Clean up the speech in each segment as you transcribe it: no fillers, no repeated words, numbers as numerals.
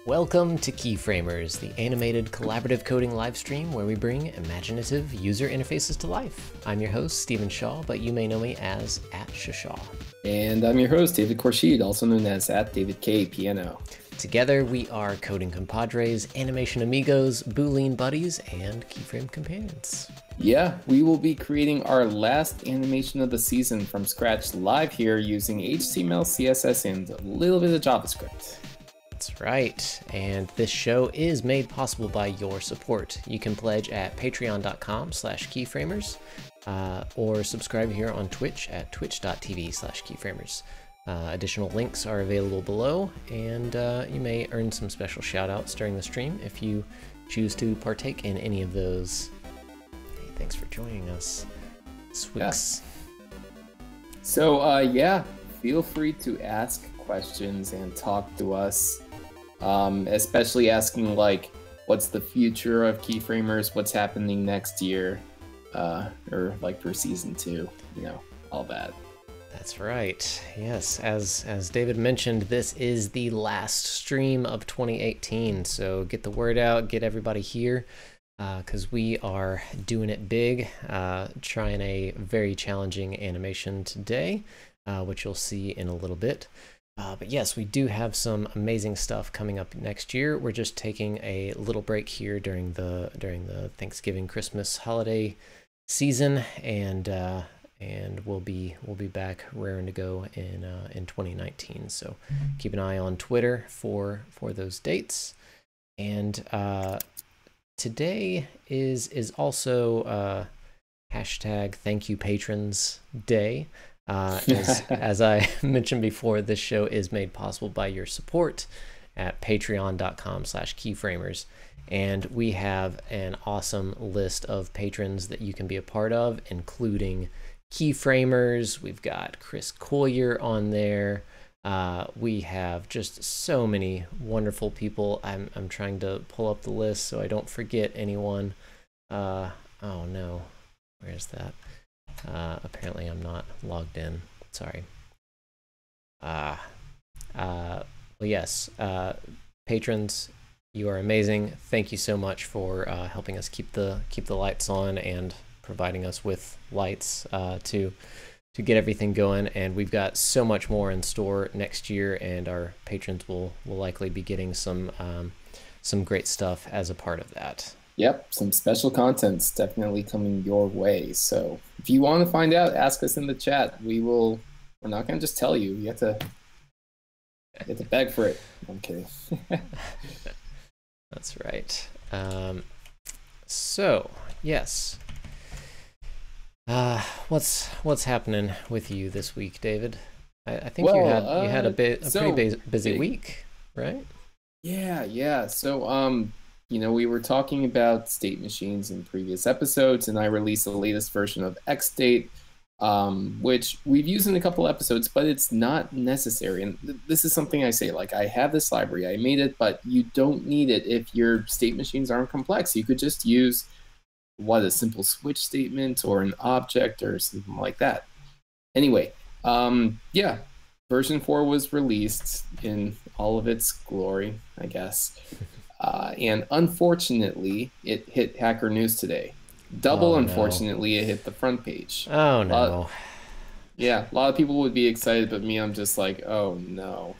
Welcome to Keyframers, the animated collaborative coding livestream where we bring imaginative user interfaces to life. I'm your host, Stephen Shaw, but you may know me as @Shashaw. And I'm your host, David Khourshid, also known as @DavidKPNO. Together, we are coding compadres, animation amigos, Boolean buddies, and keyframe companions. Yeah, we will be creating our last animation of the season from scratch live here using HTML, CSS, and a little bit of JavaScript. That's right, and this show is made possible by your support. You can pledge at patreon.com/keyframers or subscribe here on Twitch at twitch.tv/keyframers. Additional links are available below, and you may earn some special shout-outs during the stream if you choose to partake in any of those. Hey, thanks for joining us, Swix. Yeah. So, yeah, feel free to ask questions and talk to us, especially asking, like, what's the future of Keyframers, what's happening next year, or, like, for Season 2, you know, all that. That's right. Yes, as David mentioned, this is the last stream of 2018, so get the word out, get everybody here, because we are doing it big, trying a very challenging animation today, which you'll see in a little bit. But yes, we do have some amazing stuff coming up next year. We're just taking a little break here during the Thanksgiving, Christmas holiday season, and we'll be back raring to go in 2019. So keep an eye on Twitter for those dates. And today is also hashtag Thank You Patrons Day. As I mentioned before, this show is made possible by your support at patreon.com/keyframers. And we have an awesome list of patrons that you can be a part of, including Keyframers. We've got Chris Collier on there. We have just so many wonderful people. I'm trying to pull up the list so I don't forget anyone. Oh no, where's that? Apparently I'm not logged in. Sorry. Well, yes, patrons, you are amazing. Thank you so much for helping us keep the lights on and providing us with lights to get everything going. And we've got so much more in store next year, and our patrons will likely be getting some great stuff as a part of that. Yep, some special content's definitely coming your way. So if you want to find out, ask us in the chat. We're not going to just tell you. You have to beg for it. I'm kidding. That's right. So yes. What's happening with you this week, David? I think you had a pretty busy week, right? Yeah. So you know, we were talking about state machines in previous episodes, and I released the latest version of XState, which we've used in a couple episodes, but it's not necessary. And this is something I say, like, I have this library, I made it, but you don't need it if your state machines aren't complex. You could just use a simple switch statement or an object or something like that. Anyway, yeah, version 4 was released in all of its glory, I guess. And unfortunately, it hit Hacker News today. Unfortunately, it hit the front page. Oh no. Yeah, a lot of people would be excited, but me, I'm just like, oh no.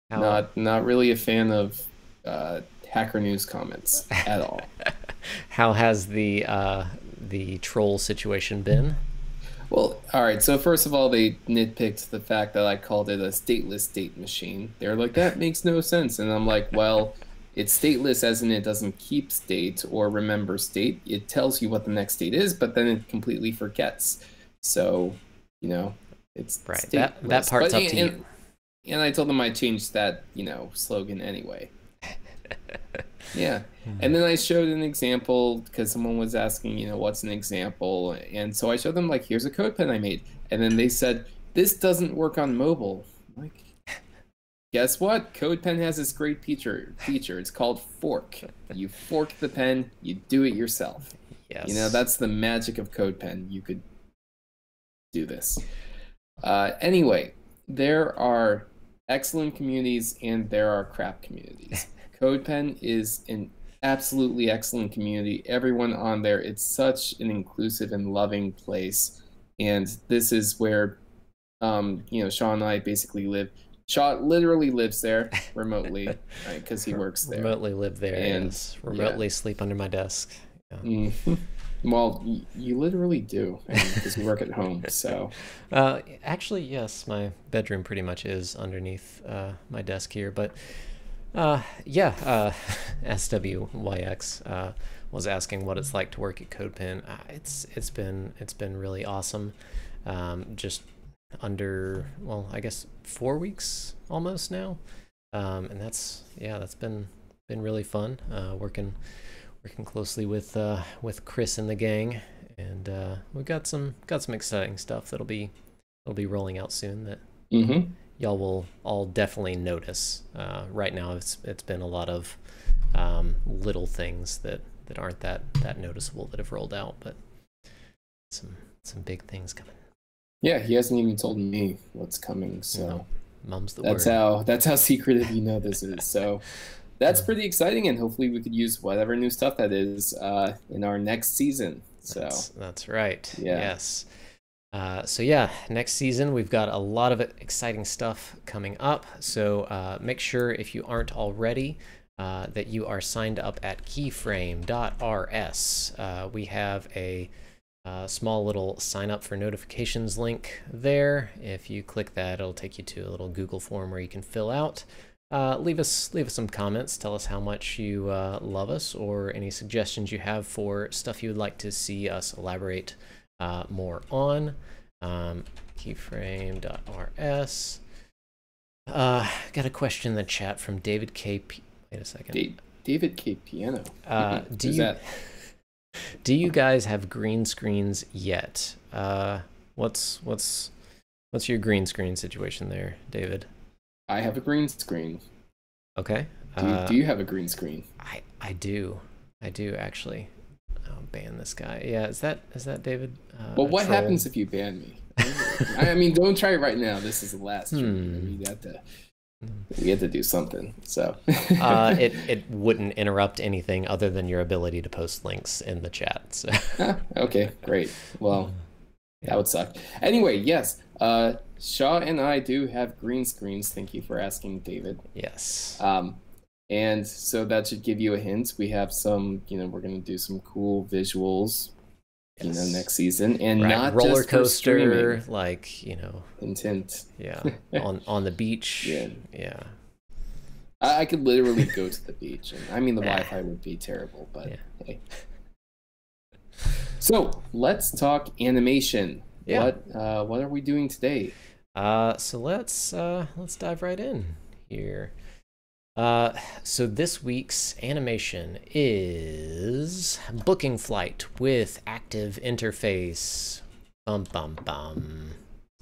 Not really a fan of Hacker News comments at all. How has the troll situation been? Well, all right, so first of all, they nitpicked the fact that I called it a stateless state machine. They're like, that makes no sense. And I'm like, well, it's stateless as in it doesn't keep state or remember state. It tells you what the next state is, but then it completely forgets. So, you know, it's right. Stateless. That part's up to you. And I told them I changed that, you know, slogan anyway. Yeah. And then I showed an example because someone was asking, you know, what's an example? And so I showed them, like, here's a CodePen I made. And then they said, this doesn't work on mobile. I'm like, guess what? CodePen has this great feature. It's called fork. You fork the pen, you do it yourself. Yes. You know, that's the magic of CodePen. You could do this. Anyway, there are excellent communities and there are crap communities. CodePen is an absolutely excellent community. Everyone on there, it's such an inclusive and loving place. And this is where, Shaw and I basically live. Shaw literally lives there remotely, right? Because he works there. Remotely live there, and yes. Remotely sleep under my desk. Yeah. Well, you literally do, because you work at home. So, actually, yes, my bedroom pretty much is underneath my desk here. But SWYX was asking what it's like to work at CodePen. It's been really awesome. Just under, well, I guess 4 weeks almost now, and that's been really fun. Working closely with Chris and the gang, and we've got some exciting stuff that'll be rolling out soon that y'all will all definitely notice. Right now it's been a lot of little things that aren't that noticeable that have rolled out, but some big things coming. Yeah, he hasn't even told me what's coming, so no, mum's the word. That's how secretive this is. So that's pretty exciting, and hopefully we could use whatever new stuff that is in our next season. So that's right. Yeah. Yes. So yeah, next season we've got a lot of exciting stuff coming up. So make sure, if you aren't already, that you are signed up at keyframe.rs. We have a small little sign up for notifications link there. If you click that, it'll take you to a little Google form where you can fill out. Leave us some comments. Tell us how much you love us, or any suggestions you have for stuff you would like to see us elaborate more on. Keyframe.rs. Got a question in the chat from David K. Wait a second. David K. Piano. Do you guys have green screens yet? What's your green screen situation there, David? I have a green screen. Okay. Do you have a green screen? I do actually. I'll ban this guy. Yeah, is that David? Well, what happens if you ban me? I mean, don't try it right now. This is the last stream. We have to do something. So it wouldn't interrupt anything other than your ability to post links in the chat. So. Okay, great. Well, that would suck. Anyway, yes. Shaw and I do have green screens. Thank you for asking, David. Yes. And so that should give you a hint. We have some, we're going to do some cool visuals, next season, and not roller just coaster, like, intent. Yeah. on the beach. Yeah. I could literally go to the beach, and I mean the Wi-Fi would be terrible, but hey. So let's talk animation. Yeah. What are we doing today? So let's dive right in here. So this week's animation is Booking Flight with Active Interface. Bum bum bum.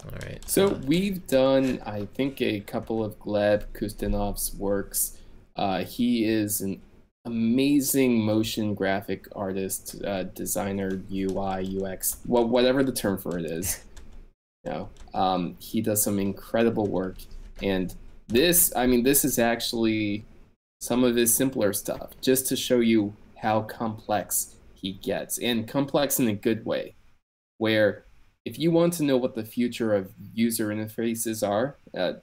All right. So we've done, I think, a couple of Gleb Kustanov's works. He is an amazing motion graphic artist, designer, UI, UX, whatever the term for it is. He does some incredible work, and this is actually some of his simpler stuff, just to show you how complex he gets, and complex in a good way, where if you want to know what the future of user interfaces are, as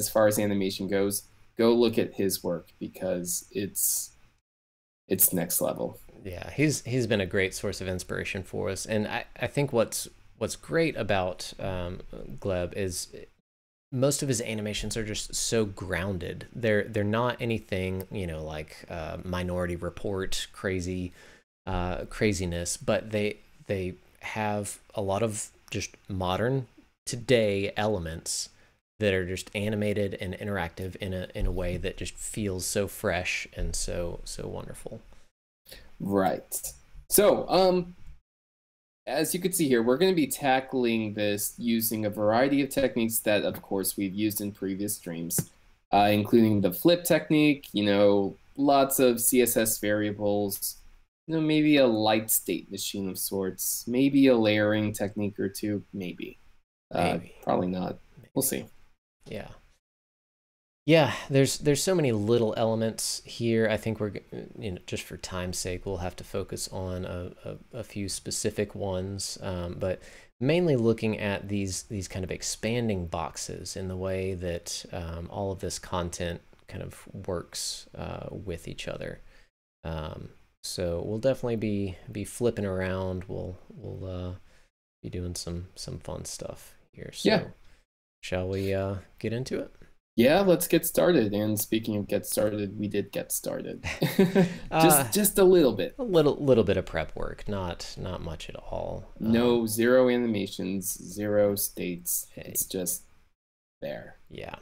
far as animation goes, go look at his work, because it's next level. Yeah, he's been a great source of inspiration for us, and I think what's great about Gleb is most of his animations are just so grounded. They're not anything like Minority Report craziness, but they have a lot of just modern today elements that are just animated and interactive in a way that just feels so fresh and so wonderful. Right. So, as you can see here, we're going to be tackling this using a variety of techniques that, of course, we've used in previous streams, including the flip technique, lots of CSS variables, maybe a light state machine of sorts, maybe a layering technique or two, maybe. Maybe. Probably not. Maybe. We'll see. Yeah. Yeah, there's so many little elements here. I think we're, just for time's sake, we'll have to focus on a few specific ones, but mainly looking at these kind of expanding boxes in the way that all of this content kind of works with each other. So we'll definitely be flipping around. We'll be doing some fun stuff here. So yeah. Shall we get into it? Yeah, let's get started. And speaking of get started, we did get started. just a little bit. A little bit of prep work, not much at all. No, zero animations, zero states. It's just there. Yeah.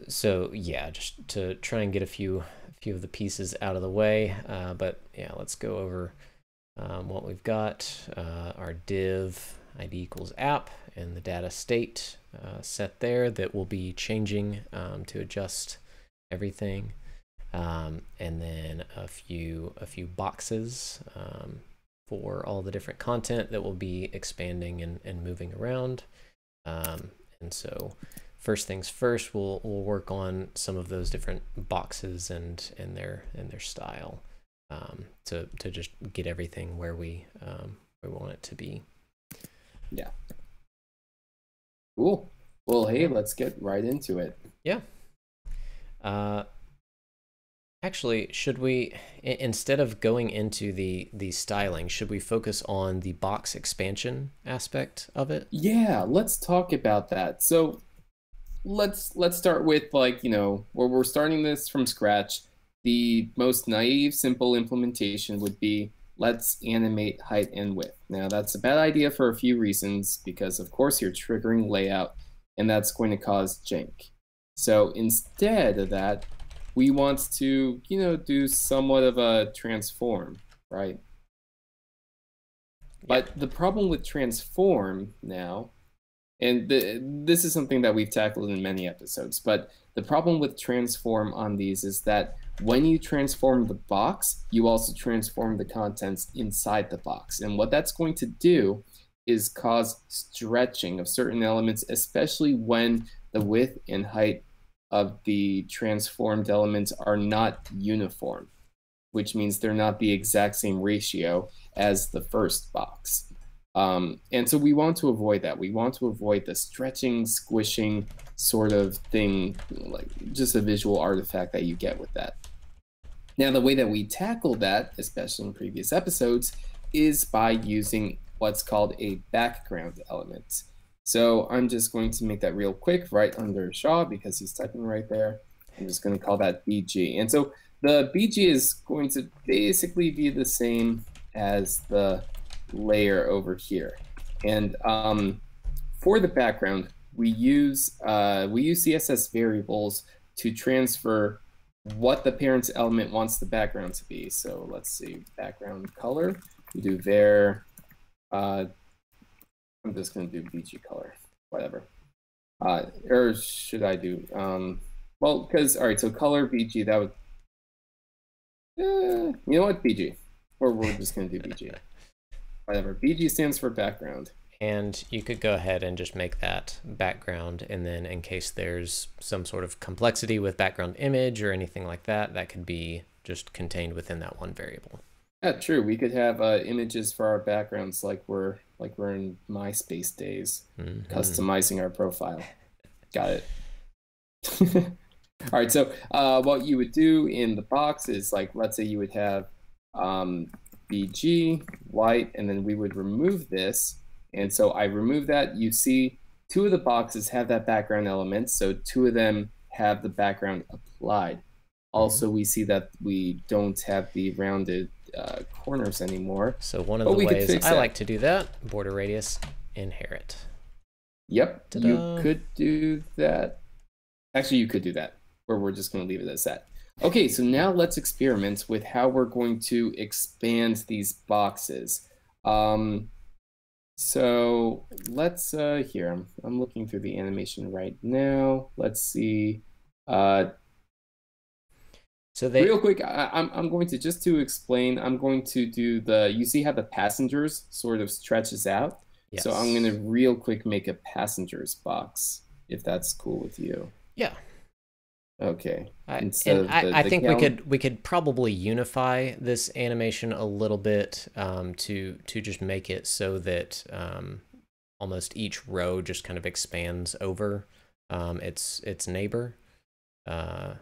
So yeah, just to try and get a few of the pieces out of the way. But yeah, let's go over what we've got. Our div ID equals app and the data state set there that will be changing to adjust everything, and then a few boxes for all the different content that will be expanding and moving around. And so first things first, we'll work on some of those different boxes and their style to just get everything where we want it to be. Yeah. Cool. Well, hey, let's get right into it. Yeah. Actually, should we, instead of going into the styling, should we focus on the box expansion aspect of it? Yeah, let's talk about that. So let's start with, like, where we're starting this from scratch. The most naive, simple implementation would be, let's animate height and width. Now, that's a bad idea for a few reasons, because of course you're triggering layout, and that's going to cause jank. So instead of that, we want to, do somewhat of a transform, right? Yeah. But the problem with transform now, and this is something that we've tackled in many episodes, but the problem with transform on these is that when you transform the box, you also transform the contents inside the box. And what that's going to do is cause stretching of certain elements, especially when the width and height of the transformed elements are not uniform, which means they're not the exact same ratio as the first box. And so we want to avoid that. We want to avoid the stretching, squishing sort of thing, like just a visual artifact that you get with that. Now, the way that we tackle that, especially in previous episodes, is by using what's called a background element. So I'm just going to make that real quick right under Shaw because he's typing right there. I'm just going to call that BG. And so the BG is going to basically be the same as the layer over here. And for the background, we use CSS Variables to transfer what the parent's element wants the background to be. So let's see, background color. We do var, I'm just going to do BG color, whatever. Or should I do, well, because, all right, so color BG, that would, you know what, BG. Or we're just going to do BG. Whatever, BG stands for background. And you could go ahead and just make that background, and then in case there's some sort of complexity with background image or anything like that, that could be just contained within that one variable. Yeah, true. We could have images for our backgrounds like we're in MySpace days, customizing our profile. Got it. All right, so what you would do in the box is, like, let's say you would have BG, white, and then we would remove this. And so I remove that. You see two of the boxes have that background element, so two of them have the background applied. Also, we see that we don't have the rounded corners anymore. So one of the ways I like to do that, border radius inherit. Yep, you could do that. Actually, you could do that, or we're just going to leave it as that. Okay, so now let's experiment with how we're going to expand these boxes. So let's, here, I'm looking through the animation right now. Let's see. So real quick, I'm going to, just to explain, I'm going to do the, you see how the passengers sort of stretches out? Yes. So I'm going to real quick make a passengers box, if that's cool with you. Yeah. Okay. I think we could probably unify this animation a little bit to just make it so that almost each row just kind of expands over its neighbor. I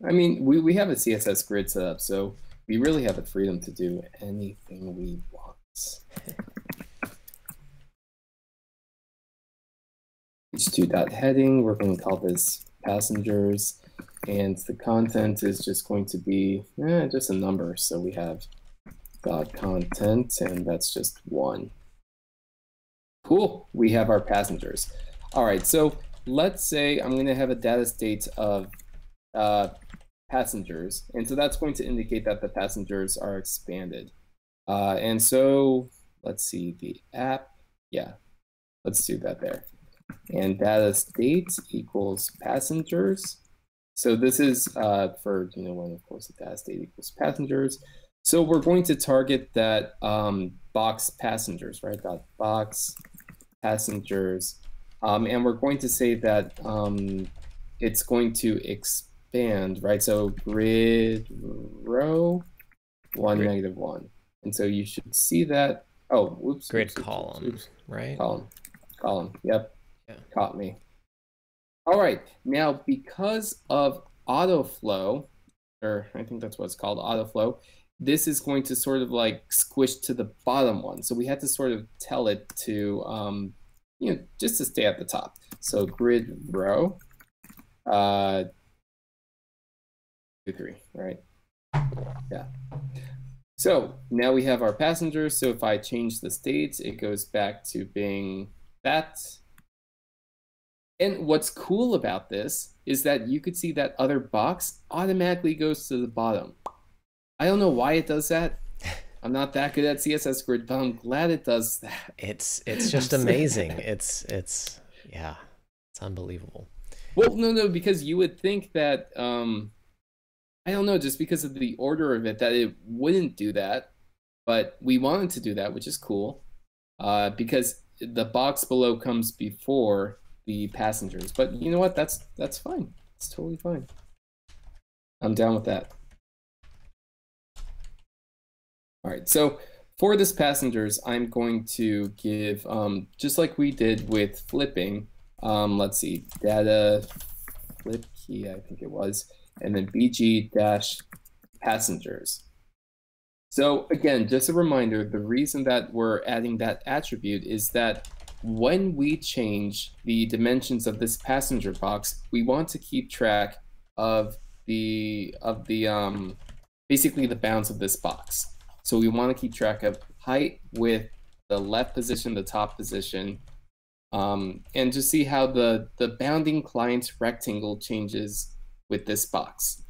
mean, we have a CSS grid set up, so we really have the freedom to do anything we want. h2.heading, we're going to call this passengers, and the content is just going to be just a number. So we have .content, and that's just 1. Cool, we have our passengers. All right, so let's say I'm going to have a data state of passengers, and so that's going to indicate that the passengers are expanded. And so let's see the app. Yeah, let's do that there. And data state equals passengers. So this is for when of course the data state equals passengers. So we're going to target that box passengers, right? Dot box passengers, and we're going to say that it's going to expand, right? So grid row 1 negative 1, and so you should see that. Oh, whoops. Grid column, right? Column. Yep. Yeah. Caught me. All right. Now, because of autoflow, or I think that's what it's called, autoflow, this is going to sort of like squish to the bottom one. So we had to sort of tell it to, just to stay at the top. So grid row, 2, 3, right? Yeah. So now we have our passengers. So if I change the states, it goes back to being that. And what's cool about this is that you could see that other box automatically goes to the bottom. I don't know why it does that. I'm not that good at CSS Grid, but I'm glad it does that. It's just amazing. It's unbelievable. Well, no, because you would think that I don't know, just because of the order of it, that it wouldn't do that, but we wanted to do that, which is cool, because the box below comes before the passengers. But you know what? That's fine. It's totally fine. I'm down with that. All right, so for this passengers, I'm going to give, just like we did with flipping, let's see, data flip key, I think it was, and then bg-passengers. So again, just a reminder, the reason that we're adding that attribute is that when we change the dimensions of this passenger box, we want to keep track of the basically the bounds of this box. So we want to keep track of height, width, the left position, the top position, and just see how the bounding client rectangle changes with this box.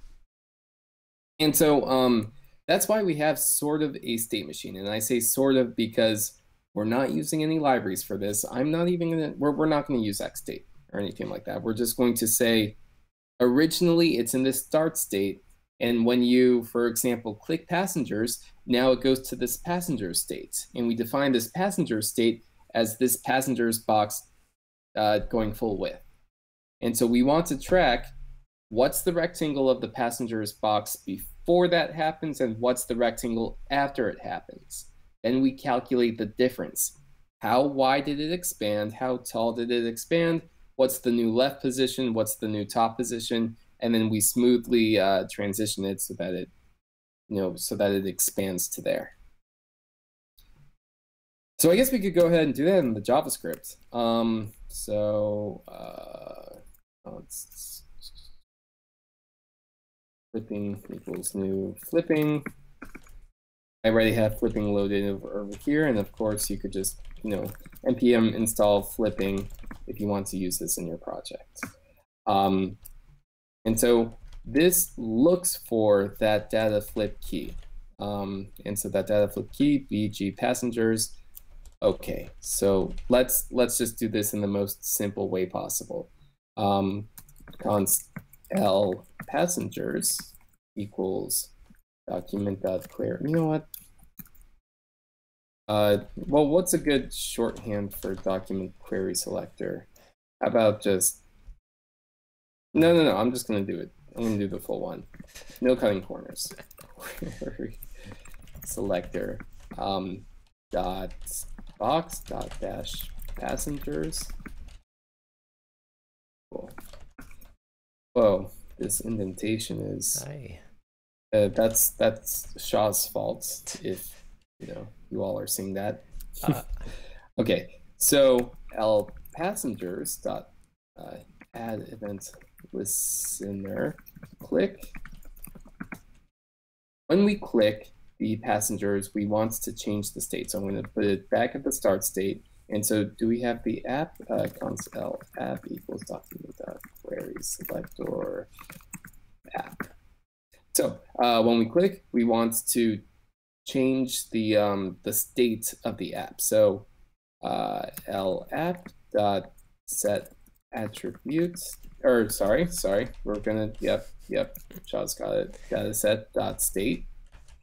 And so that's why we have sort of a state machine. And I say sort of because we're not using any libraries for this. I'm not even gonna, we're not gonna use xstate or anything like that. We're just going to say, originally it's in this start state. And when you, for example, click passengers, now it goes to this passenger state. And we define this passenger state as this passengers box going full width. And so we want to track what's the rectangle of the passengers box before that happens and what's the rectangle after it happens. Then we calculate the difference. How wide did it expand? How tall did it expand? What's the new left position? What's the new top position? And then we smoothly transition it so that it, so that it expands to there. So I guess we could go ahead and do that in the JavaScript. Flipping equals new flipping. I already have flipping loaded over here, and of course you could just, npm install flipping if you want to use this in your project. And so this looks for that data flip key. And so that data flip key, bg passengers. Okay, so let's just do this in the most simple way possible. Const l passengers equals document.clear. You know what? Well, what's a good shorthand for document query selector? How about just... No, I'm just going to do it. I'm going to do the full one. No cutting corners. Query selector dot box dot dash passengers. Cool. Whoa, this indentation is... that's Shaw's fault, if you all are seeing that. Okay, so L passengers dot add event listener click. When we click the passengers, we want to change the state. So I'm going to put it back at the start state. And so do we have the app? Const L app equals document query selector app. So when we click, we want to change the state of the app. So L app dot set attributes, or sorry, we're gonna yep, Shaw's got it set dot state.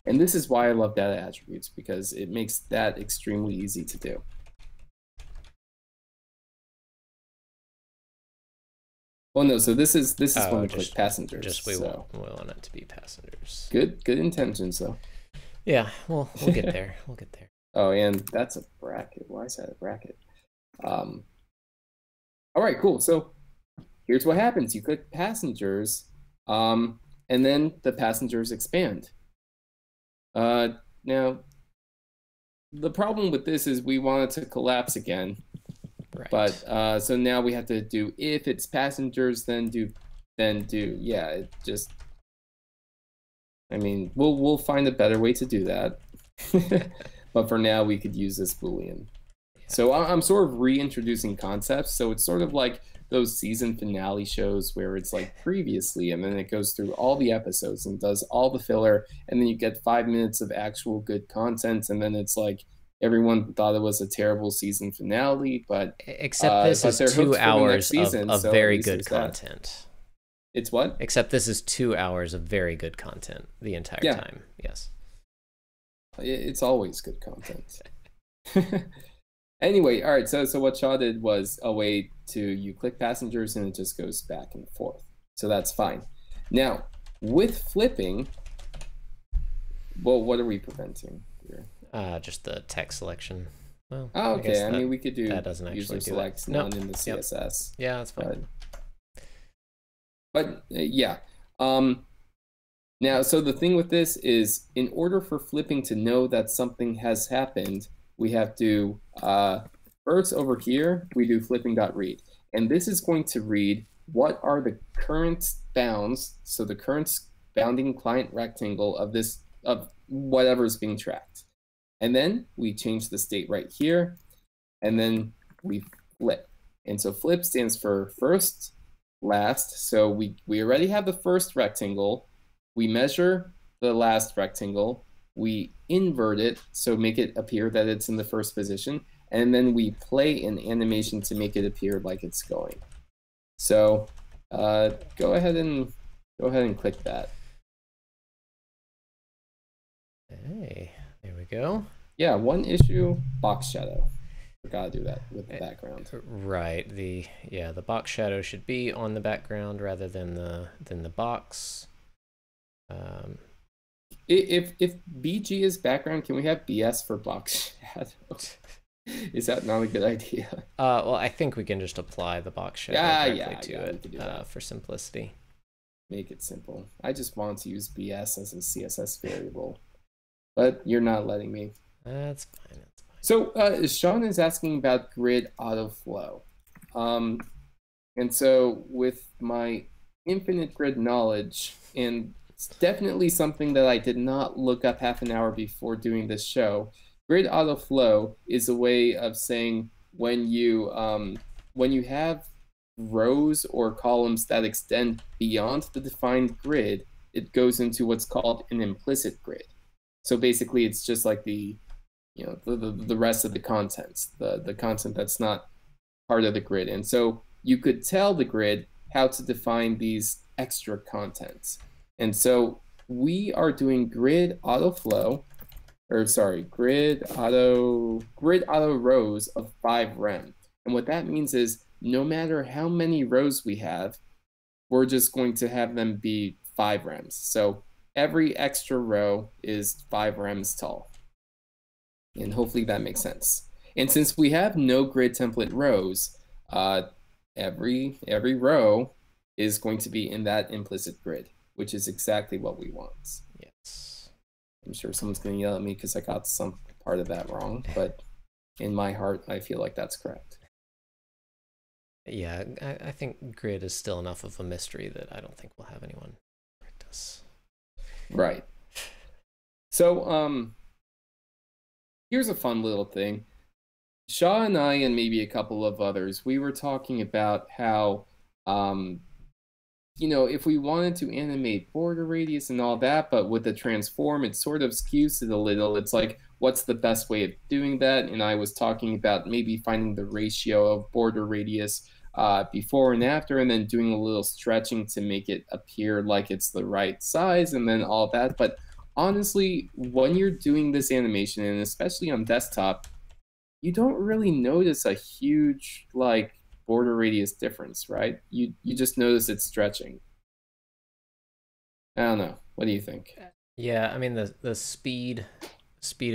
And this is why I love data attributes, because it makes that extremely easy to do. Well, no, so this is when we click passengers. Just we want it to be passengers. Good intentions though. Yeah, we'll get there. We'll get there. Oh, and that's a bracket. Why is that a bracket? All right, cool. So here's what happens. You click passengers, and then the passengers expand. Now, the problem with this is we want it to collapse again. Right. But so now we have to do, if it's passengers, then do. Yeah, it just... I mean, we'll find a better way to do that. But for now, we could use this Boolean. Yeah. So I'm sort of reintroducing concepts. So it's sort of like those season finale shows where it's like previously, and then it goes through all the episodes and does all the filler, and then you get 5 minutes of actual good content, and then it's like everyone thought it was a terrible season finale, but except this is 2 hours of very good content. It's what? Except this is 2 hours of very good content the entire time. Yes. It's always good content. Anyway, all right, so what Shaw did was a way to, you click passengers and it just goes back and forth. So that's fine. Now, with flipping, well, what are we preventing here? Just the text selection. Well, okay. I mean, we could do that doesn't actually user select none in the CSS. Yep. Yeah, that's fine. But yeah. Now, so the thing with this is, in order for flipping to know that something has happened, we have to, first over here, we do flipping.read. And this is going to read what are the current bounds, so the current bounding client rectangle of this, of whatever is being tracked. And then we change the state right here, and then we flip. And so flip stands for first, last. So we already have the first rectangle. We measure the last rectangle. We invert it, so make it appear that it's in the first position, and then we play an animation to make it appear like it's going. So go ahead and click that. Hey, there we go. Yeah, one issue, box shadow. Forgot to do that with the background. Right. The box shadow should be on the background rather than the box. If BG is background, can we have BS for box shadow? Is that not a good idea? Well, I think we can just apply the box shadow directly to it for simplicity. Make it simple. I just want to use BS as a CSS variable, but you're not letting me. That's fine. That's fine. So Sean is asking about grid autoflow. And so with my infinite grid knowledge, and it's definitely something that I did not look up half an hour before doing this show, grid autoflow is a way of saying when you have rows or columns that extend beyond the defined grid, it goes into what's called an implicit grid. So basically, it's just like the rest of the contents, the content that's not part of the grid. And so you could tell the grid how to define these extra contents. And so we are doing grid autoflow, or sorry, grid auto rows of 5 rem. And what that means is no matter how many rows we have, we're just going to have them be 5 rems. So every extra row is 5 rems tall. And hopefully that makes sense. And since we have no grid template rows, every row is going to be in that implicit grid, which is exactly what we want. Yes. I'm sure someone's going to yell at me because I got some part of that wrong, but in my heart, I feel like that's correct. Yeah, I think grid is still enough of a mystery that I don't think we'll have anyone correct us. Right. So, here's a fun little thing. Shaw and I, and maybe a couple of others, we were talking about how, you know, if we wanted to animate border radius and all that, but with the transform, it sort of skews it a little. It's like, what's the best way of doing that? And I was talking about maybe finding the ratio of border radius before and after, and then doing a little stretching to make it appear like it's the right size, and then all that. But honestly, when you're doing this animation, and especially on desktop, you don't really notice a huge like border radius difference, right? You just notice it's stretching. I don't know. What do you think? Yeah, I mean the speed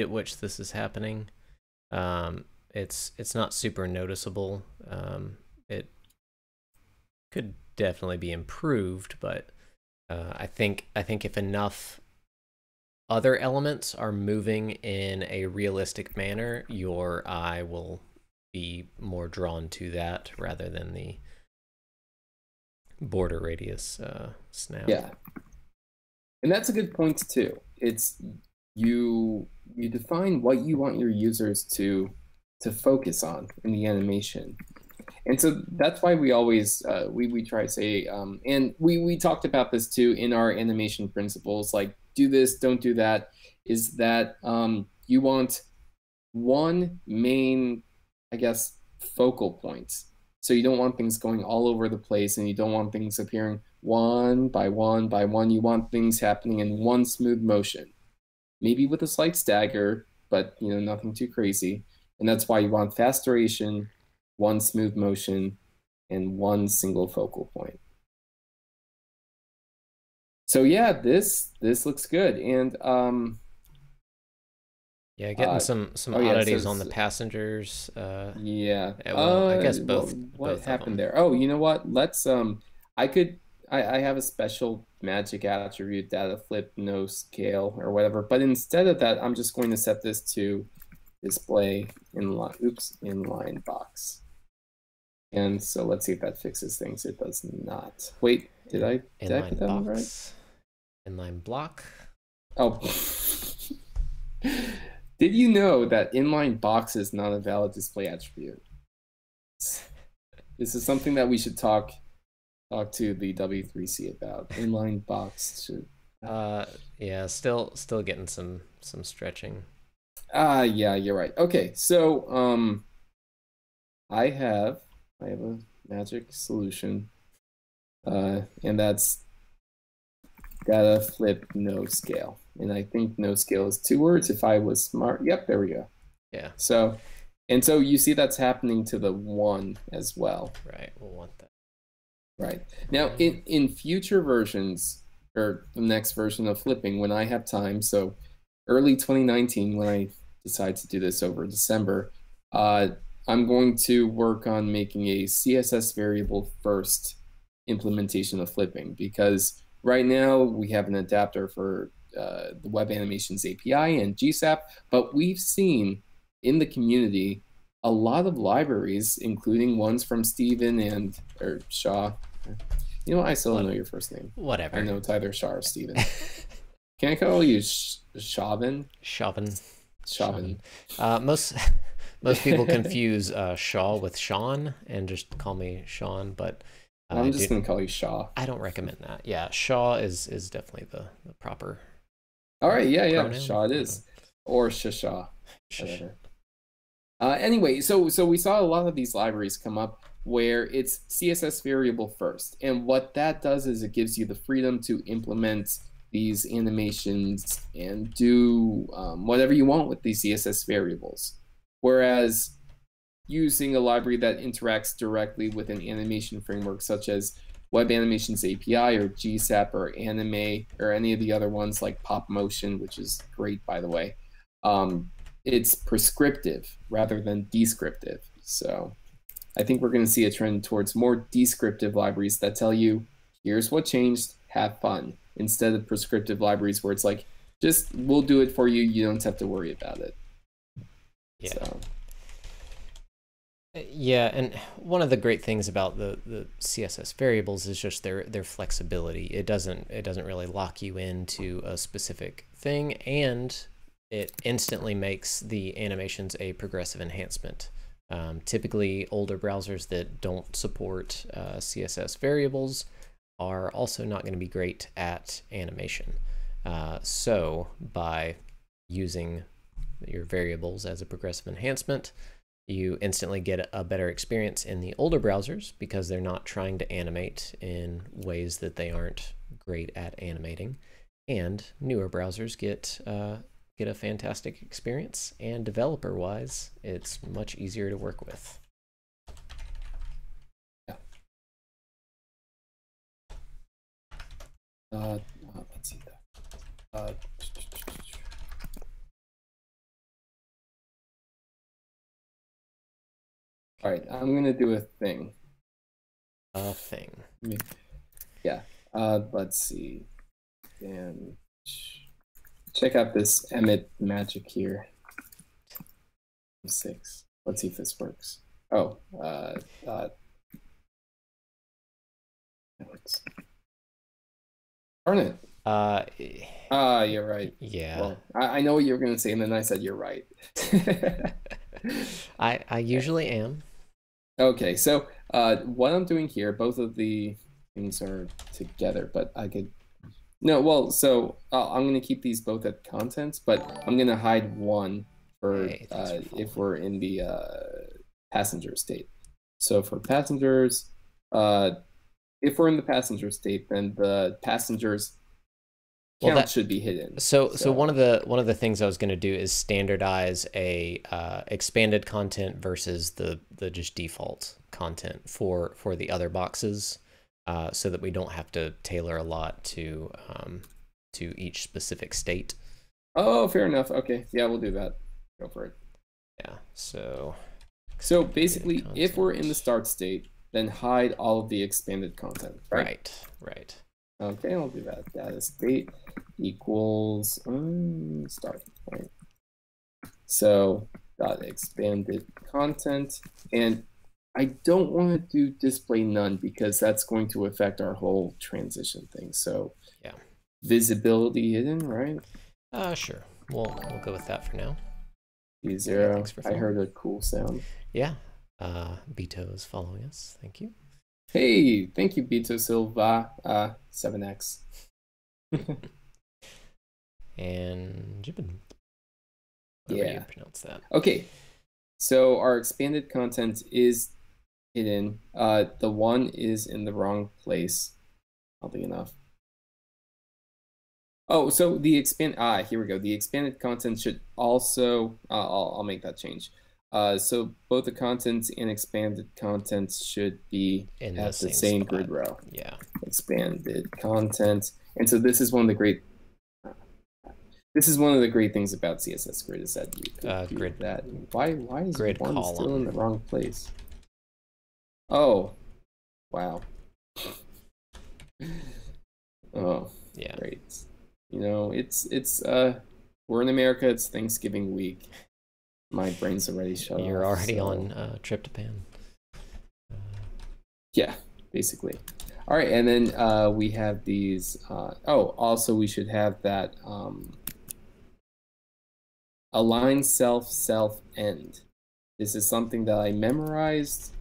at which this is happening, it's not super noticeable. It could definitely be improved, but I think if enough other elements are moving in a realistic manner, your eye will be more drawn to that rather than the border radius snap. Yeah, and that's a good point too. It's you define what you want your users to focus on in the animation. And so that's why we always we try to say, and we talked about this too in our animation principles, like do this, don't do that, is that you want one main, I guess, focal point. So you don't want things going all over the place, and you don't want things appearing one by one by one. You want things happening in one smooth motion, maybe with a slight stagger, but you know, nothing too crazy. And that's why you want fast duration, one smooth motion, and one single focal point. So yeah, this looks good. And yeah, getting some oddities on the passengers. Yeah. Well, I guess both. What happened there? Oh, you know what? Let's I have a special magic attribute, data flip, no scale, or whatever. But instead of that, I'm just going to set this to display inline box. And so let's see if that fixes things. It does not. Wait, did I put that on right? Inline block. Oh. Did you know that inline box is not a valid display attribute? This is something that we should talk to the W3C about. Inline box should. Yeah, still getting some stretching. Yeah, you're right. Okay, so I have a magic solution, and that's data flip no scale. And I think no scale is 2 words if I was smart. Yep, there we go. Yeah. So you see that's happening to the 1 as well. Right, we'll want that. Right. Now, in future versions, or the next version of flipping, when I have time, so early 2019, when I decide to do this over December, I'm going to work on making a CSS variable first implementation of flipping, because right now we have an adapter for the Web Animations API and GSAP, but we've seen in the community a lot of libraries, including ones from Stephen or Shaw. You know what? I still don't know your first name. Whatever. I know it's either Shaw or Stephen. Can I call you Shavin? Shavin. Most people confuse Shaw with Sean and just call me Sean, but I'm just going to call you Shaw. I don't recommend that. Yeah, Shaw is definitely the proper. All right, yeah, pronoun. Shaw it is. Or Shasha. Whatever. Anyway, so we saw a lot of these libraries come up where it's CSS variable first. And what that does is it gives you the freedom to implement these animations and do whatever you want with these CSS variables. Whereas using a library that interacts directly with an animation framework such as Web Animations API or GSAP or Anime or any of the other ones like Pop Motion, which is great, by the way, it's prescriptive rather than descriptive. So I think we're going to see a trend towards more descriptive libraries that tell you, here's what changed, have fun, instead of prescriptive libraries where it's like, just we'll do it for you, you don't have to worry about it. Yeah. So. Yeah, and one of the great things about the CSS variables is just their flexibility. It doesn't really lock you into a specific thing, and it instantly makes the animations a progressive enhancement. Typically, older browsers that don't support CSS variables are also not going to be great at animation. So by using your variables as a progressive enhancement, you instantly get a better experience in the older browsers because they're not trying to animate in ways that they aren't great at animating. And newer browsers get a fantastic experience, and developer-wise, it's much easier to work with. Yeah. Let's see that. All right, I'm gonna do a thing. A thing. Yeah. Let's see. And check out this Emmet magic here. 6. Let's see if this works. Oh, that works. Darn it. You're right. Yeah. Well, I know what you were gonna say, and then I said you're right. I usually am. Okay, so what I'm doing here, both of the things are together, but I could. No, well, so I'm going to keep these both at contents, but I'm going to hide one for if we're in the passenger state. So for passengers, if we're in the passenger state, then the passengers count should be hidden. So one of the things I was going to do is standardize a expanded content versus the just default content for the other boxes. So that we don't have to tailor a lot to each specific state. Oh, fair enough. Okay, yeah, we'll do that. Go for it. Yeah. So basically, if we're in the start state, then hide all of the expanded content. Right. Right. Okay, I'll do that. Data state equals start. Right. So dot expanded content, and I don't want to do display none because that's going to affect our whole transition thing. So yeah, visibility hidden, right? Sure. We'll go with that for now. B0. I heard a cool sound. Yeah. Beto is following us. Thank you. Hey, thank you, Beto Silva. 7x. And Jibbin. Yeah. You pronounce that. Okay. So our expanded content is hidden. The one is in the wrong place. Oddly enough. Oh, so the here we go. The expanded content should also. I'll make that change. So both the contents and expanded contents should be at the same grid row. Yeah. Expanded content, and so this is one of the great. This is one of the great things about CSS Grid is that you can do grid that. Why is grid one column still in the wrong place? Oh, wow. Oh, yeah. Great. You know, it's we're in America. It's Thanksgiving week. My brain's already shut off. You're already on tryptophan. Yeah, basically. All right, and then we have these. Also we should have that. Align self end. This is something that I memorized.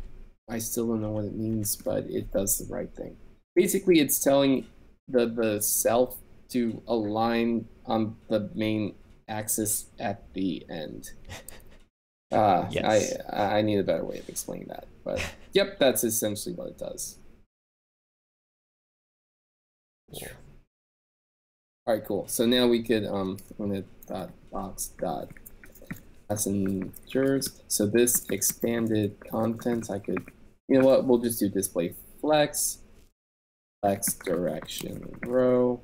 I still don't know what it means, but it does the right thing. Basically, it's telling the self to align on the main axis at the end. Yes. I need a better way of explaining that, but yep, that's essentially what it does. Yeah. All right, cool. So now we could limit dot box dot passengers. So this expanded content, I could, you know what? We'll just do display flex direction row,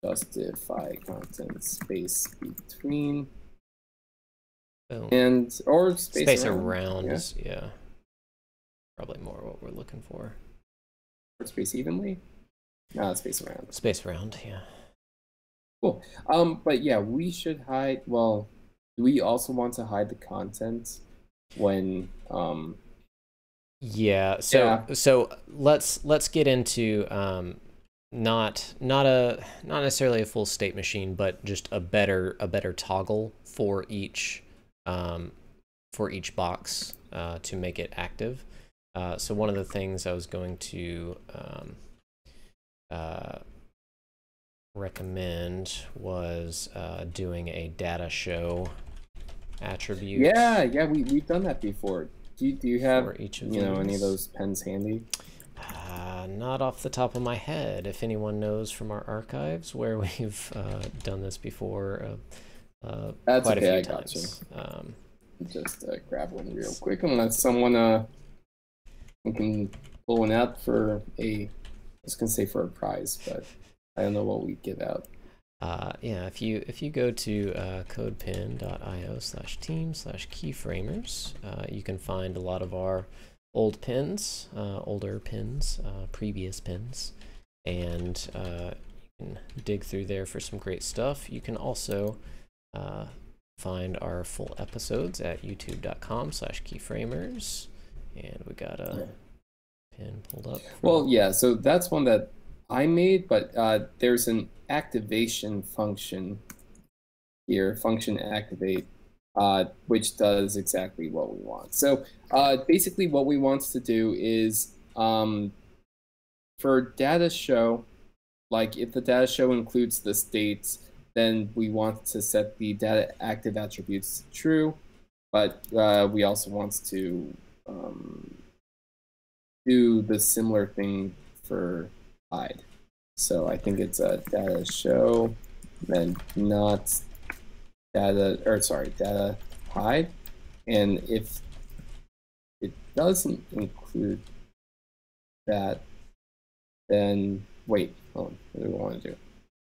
justify content space between, Boom. and or space around yeah. is, yeah, probably more what we're looking for. Or space evenly? No, space around. Space around, yeah. Cool. But yeah, we should hide. Well, do we also want to hide the content when Yeah. So let's get into not necessarily a full state machine, but just a better toggle for each box to make it active. So one of the things I was going to recommend was doing a data show attribute. Yeah, we've done that before. Do you have each of any of those pens handy? Not off the top of my head. If anyone knows from our archives where we've done this before, that's quite okay. a few I got times. You. Just grab one real quick, unless someone can pull one out for I was gonna say for a prize, but I don't know what we give out. Yeah, if you go to codepin.io/team/keyframers, you can find a lot of our old pins, older pins, previous pins, and you can dig through there for some great stuff. You can also find our full episodes at youtube.com/keyframers, and we got a pin pulled up. Well, yeah, so that's one that I made, but there's an activation function here, function activate, which does exactly what we want. So basically what we want to do is for data show, like if the data show includes the states, then we want to set the data active attributes to true, but we also want to do the similar thing for hide. So I think it's a data show, then not data, or sorry, data hide. And if it doesn't include that, then wait, hold on, what do we want to do?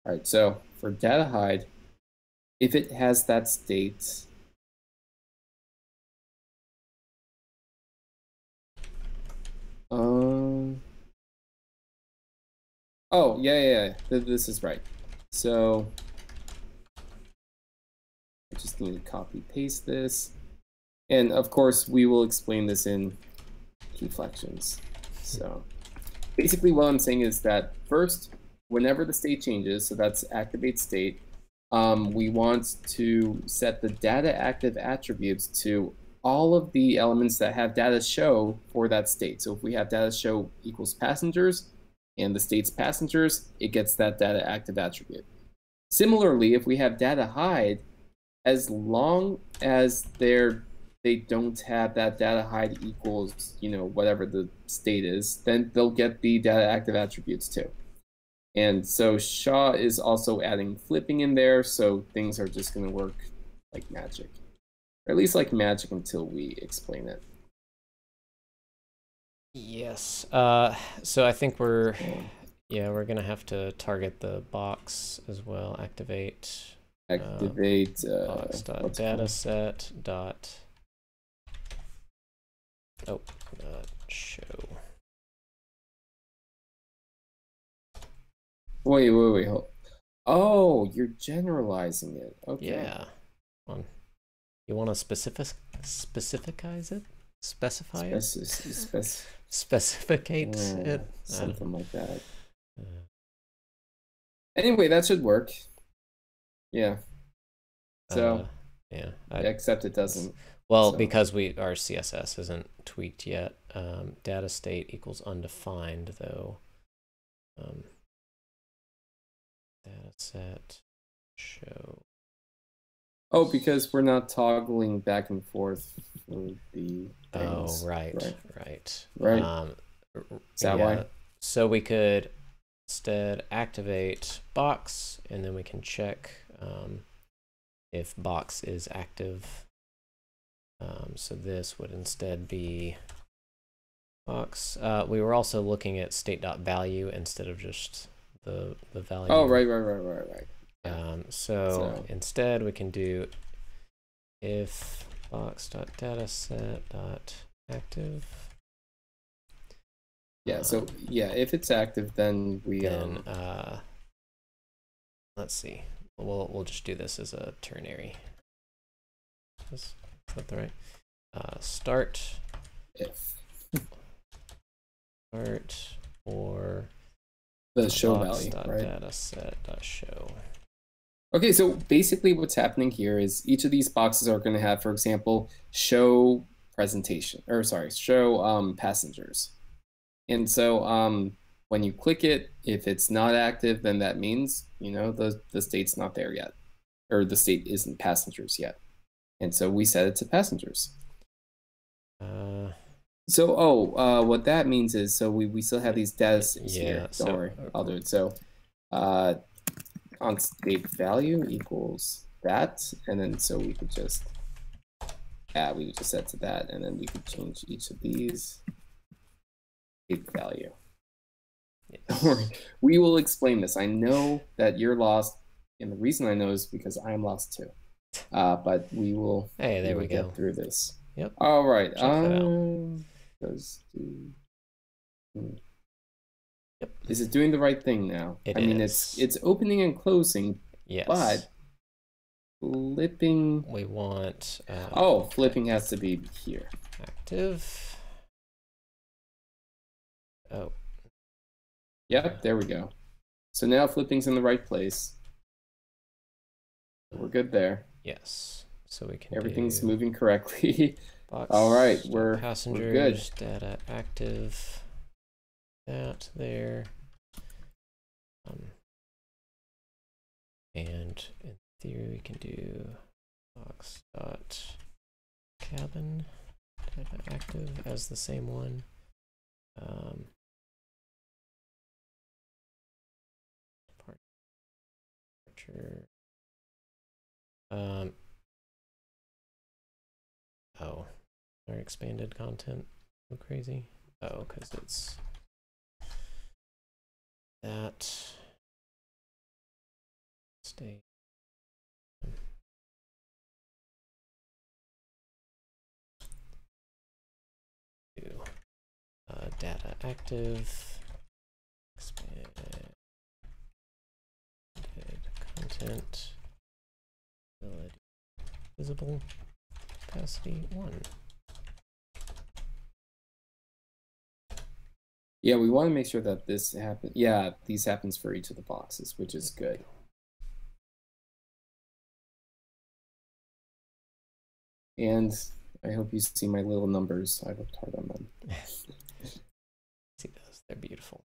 All right, so for data hide, if it has that state, oh, yeah, this is right. So I just need to copy paste this. And of course, we will explain this in Keyflections. So basically what I'm saying is that first, whenever the state changes, so that's activate state, we want to set the data active attributes to all of the elements that have data show for that state. So if we have data show equals passengers and the state's passengers, it gets that data active attribute. Similarly, if we have data hide, as long as they don't have that data hide equals, whatever the state is, then they'll get the data active attributes too. And so Shaw is also adding flipping in there, so things are just going to work like magic. Or at least like magic until we explain it. Yes. So I think we're going to have to target the box as well. Activate box.dataset dot show. Wait, hold. Oh, you're generalizing it. Okay. Yeah. You want to specify it? Specify it? Specificate it? Something like that. Anyway, that should work. Yeah. So. Yeah. Except it doesn't. Well, because our CSS isn't tweaked yet. Data state equals undefined though. Data set show. Oh, because we're not toggling back and forth for the things. Oh, right. Is that why? So we could, instead activate box, and then we can check if box is active. So this would instead be box. We were also looking at state.value instead of just the value. Oh, right. So instead we can do if box.dataset.active. Yeah, so yeah, if it's active, then we let's see. We'll just do this as a ternary. Is that the right? Start if start or the show value, right? Dataset.show. Okay, so basically what's happening here is each of these boxes are going to have, for example, show presentation, or sorry, show passengers. And so when you click it, if it's not active, then that means, you know, the state's not there yet, or the state isn't passengers yet. And so we set it to passengers. So, what that means is, so we still have these data sets here. Don't worry, I'll do it. So on state value equals that, and then so we could just we would just set to that, and then we could change each of these state value. Yes. Don't worry, we will explain this. I know that you're lost, and the reason I know is because I am lost too. But we will. Hey, there we go. Get through this. Yep. All right. Yep. Is it doing the right thing now? It is. It's opening and closing. Yes. But flipping. We want. Flipping has to be here. Active. Oh. Yep. There we go. So now flipping's in the right place. We're good there. Yes. So we can. Everything's moving correctly. Box, all right, passengers, we're good. Data active. That there. And in theory, we can do box.cabin data active as the same one. Departure. Oh, our expanded content so crazy. Oh, because it's that state. Data active, expanded content, visible, opacity 1. Yeah, we want to make sure that this happens. Yeah, these happens for each of the boxes, which is good. And I hope you see my little numbers. I worked hard on them. See those? They're beautiful.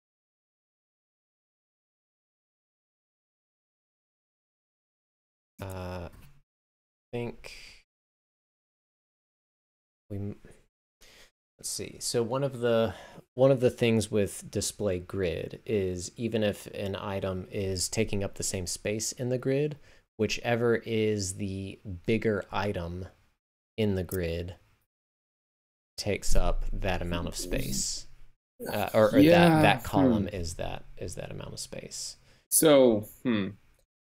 I think let's see. So one of the things with display grid is even if an item is taking up the same space in the grid, whichever is the bigger item in the grid takes up that amount of space, or that column is that amount of space. So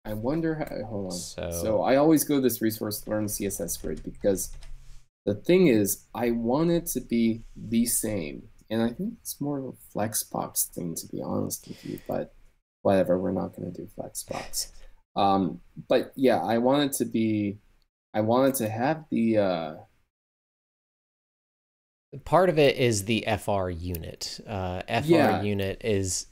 I wonder how. Hold on. So I always go to this resource, Learn CSS Grid, because the thing is, I want it to be the same, and I think it's more of a Flexbox thing, to be honest with you. But whatever, we're not going to do Flexbox. But yeah, I want it to be. I wanted to have the part of it is the FR unit. FR unit is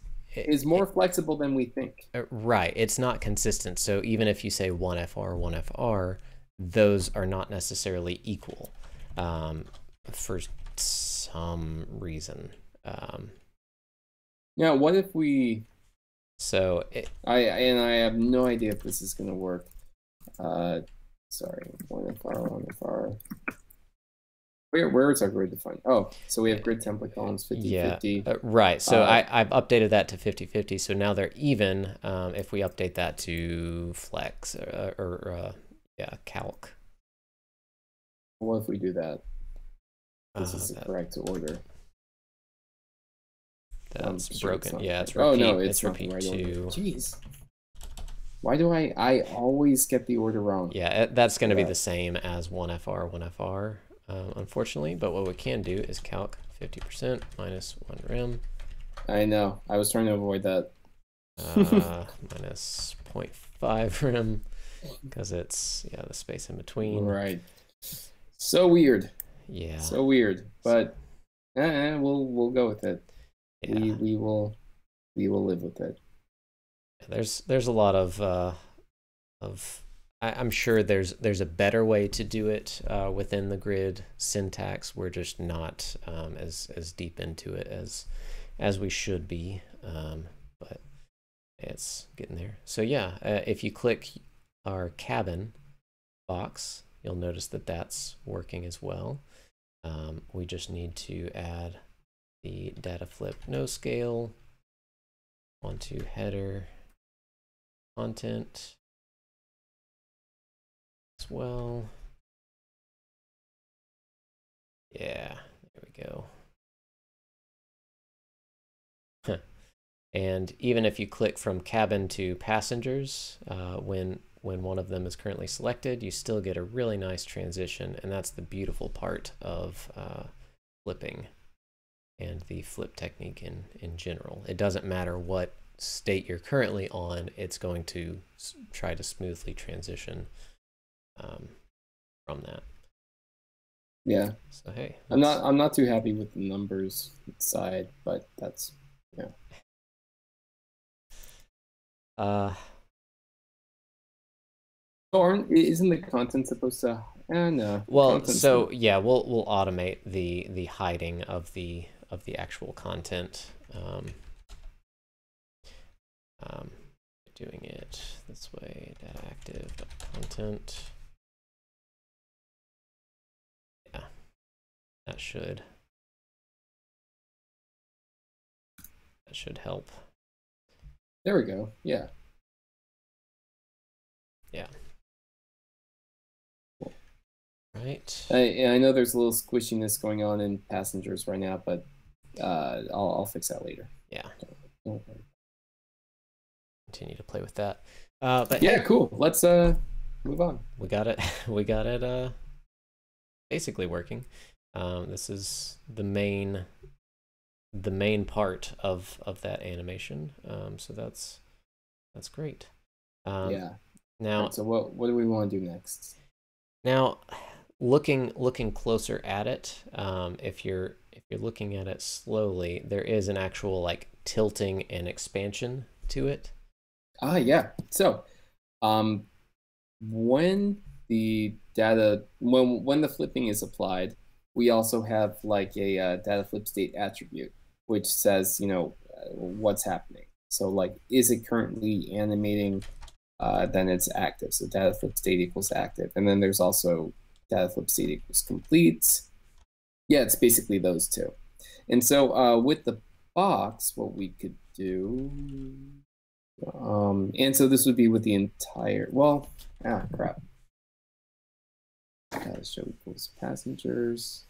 more flexible than we think. Right. It's not consistent. So even if you say 1FR, 1FR, those are not necessarily equal for some reason. Now, what if we... So I have no idea if this is going to work. Sorry, 1FR, 1FR. Where is our grid defined? Oh, so we have grid template columns 50/50. Right. So I've updated that to 50/50. So now they're even if we update that to flex yeah, calc. What if we do that? This is the correct order. That's broken. Yeah, it's repeat. Oh no, it's repeat right 2. Jeez. Why do I always get the order wrong? Yeah, that's going to be the same as 1FR, 1FR, unfortunately. But what we can do is calc 50% minus 1 rem. I know. I was trying to avoid that. Minus 0.5 rem because it's, yeah, the space in between. Right. So weird. Yeah. So weird. But we'll go with it. Yeah. We will live with it. There's a lot of I'm sure there's a better way to do it within the grid syntax. We're just not as deep into it as we should be, but it's getting there. So yeah, if you click our cabin box, you'll notice that that's working as well. We just need to add the data flip no scale onto header content as well. Yeah, there we go. And even if you click from cabin to passengers, when one of them is currently selected, you still get a really nice transition, and that's the beautiful part of flipping and the flip technique in general. It doesn't matter what state you're currently on, it's going to try to smoothly transition from that. Yeah. So hey, I'm not too happy with the numbers side, but that's isn't the content supposed to? No. Well, so yeah, we'll automate the hiding of the actual content. Doing it this way, data active content. Yeah, that should help. There we go. Yeah. Yeah. Right. I know there's a little squishiness going on in passengers right now, but I'll fix that later. Yeah. Don't continue to play with that. But yeah, hey, cool. Let's move on. We got it. We got it. Basically working. This is the main part of that animation. So that's great. Yeah. Now, right, so what do we want to do next? Now, looking closer at it, if you're looking at it slowly, there is an actual like tilting and expansion to it. Yeah. So, when the data when the flipping is applied, we also have like a data flip state attribute, which says what's happening. So like, is it currently animating? Then it's active. So data flip state equals active. And then there's also data flip state equals complete. Yeah, it's basically those two. And so with the box, what we could do, and so this would be with the entire, well, crap. Show equals passengers.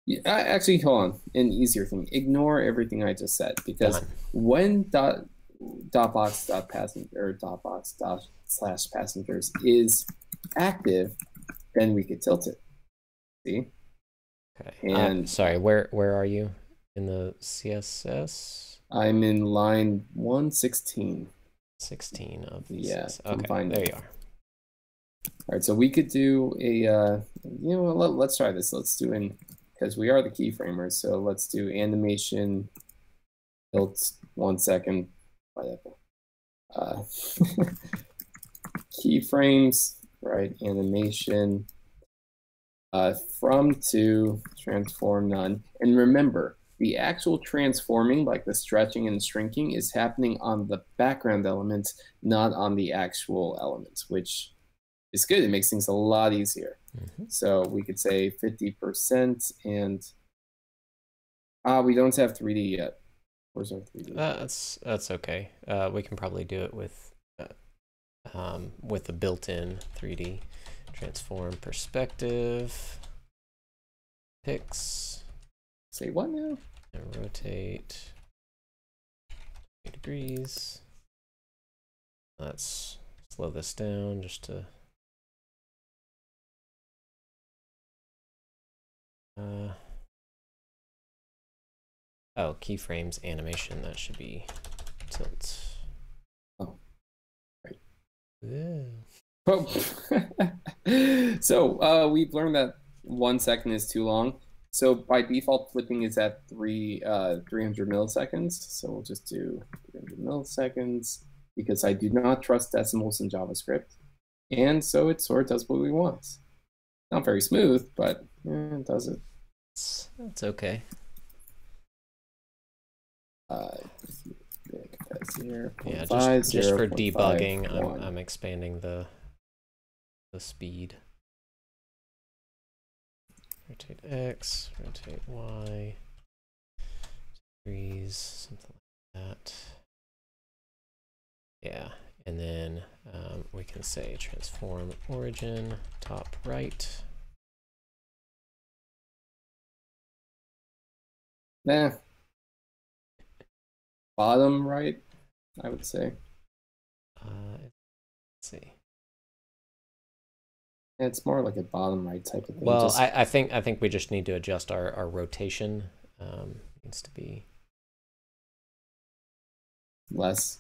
Yeah, actually, hold on. An easier thing. Ignore everything I just said, because when dotbox/passengers is active, then we could tilt it. See? Okay. And sorry, where are you in the CSS? I'm in line 116. 16 of the CSS. Okay, there you are. All right, so we could do a let's try this. Let's do because we are the keyframers, so let's do animation tilt 1 second. Whatever. Keyframes, right? Animation from to transform none. And remember, the actual transforming, like the stretching and shrinking, is happening on the background elements, not on the actual elements, which is good. It makes things a lot easier. Mm-hmm. So we could say 50%, and we don't have 3D yet. Where's our 3D? That's okay. We can probably do it with the built-in 3D transform perspective. Pix. Say what now? And rotate 8 degrees. Let's slow this down just to. Oh, keyframes animation. That should be tilt. Oh, right. Yeah. Oh. So we've learned that 1 second is too long. So by default, flipping is at 300 milliseconds. So we'll just do 300 milliseconds because I do not trust decimals in JavaScript. And so it sort of does what we want. Not very smooth, but it does it. That's okay. Here, yeah, 5, just 0, for 5, debugging, 1. I'm expanding the speed. Rotate X, rotate Y, degrees, something like that. Yeah, and then we can say transform origin, top right. Nah. Bottom right, I would say. Let's see. It's more like a bottom right type of thing. Well, I think we just need to adjust our rotation. Needs to be less.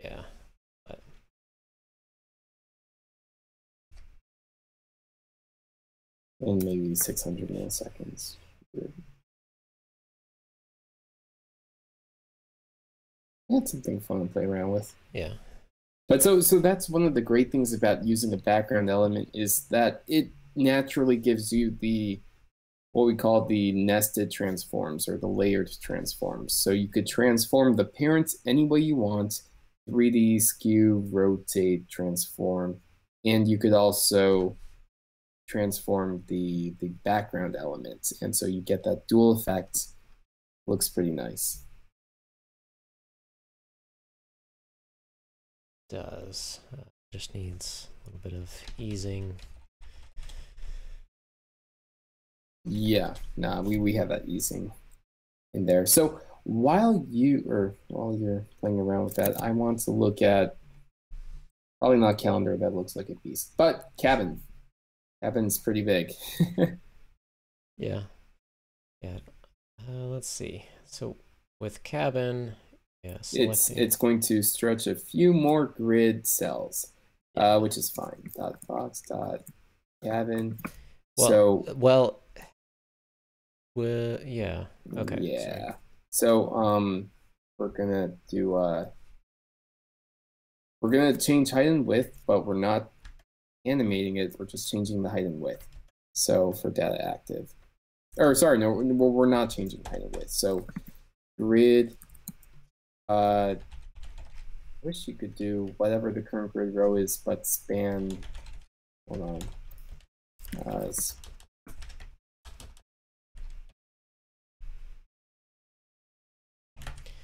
Yeah. But and maybe 600 milliseconds. Good. That's something fun to play around with. Yeah. But so that's one of the great things about using a background element is that it naturally gives you the what we call the nested transforms or the layered transforms. So you could transform the parents any way you want, 3D, skew, rotate, transform, and you could also transform the background element. And so you get that dual effect. Looks pretty nice. Does just needs a little bit of easing. Yeah, nah, we have that easing in there. So while you're playing around with that, I want to look at probably not calendar, that looks like a beast, but cabin. Cabin's pretty big. Yeah. Let's see. So with cabin, yeah, it's going to stretch a few more grid cells, which is fine. Box cabin. Yeah. Okay. Yeah. Sorry. So we're gonna do we're gonna change height and width, but we're not animating it. We're just changing the height and width. So for data active, or sorry, no, we're not changing height and width. So grid. Wish you could do whatever the current grid row is, but span. Hold on.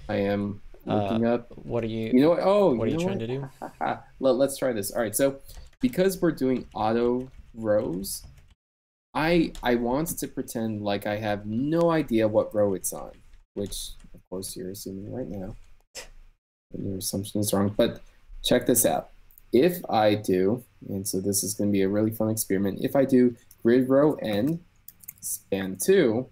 I am looking up. What are you? You know what? Oh, what are you trying to do? Let's try this. All right. So because we're doing auto rows, I want to pretend like I have no idea what row it's on, which of course you're assuming right now. Your assumption is wrong, but check this out. If I do, and so this is going to be a really fun experiment, if I do grid row n span 2,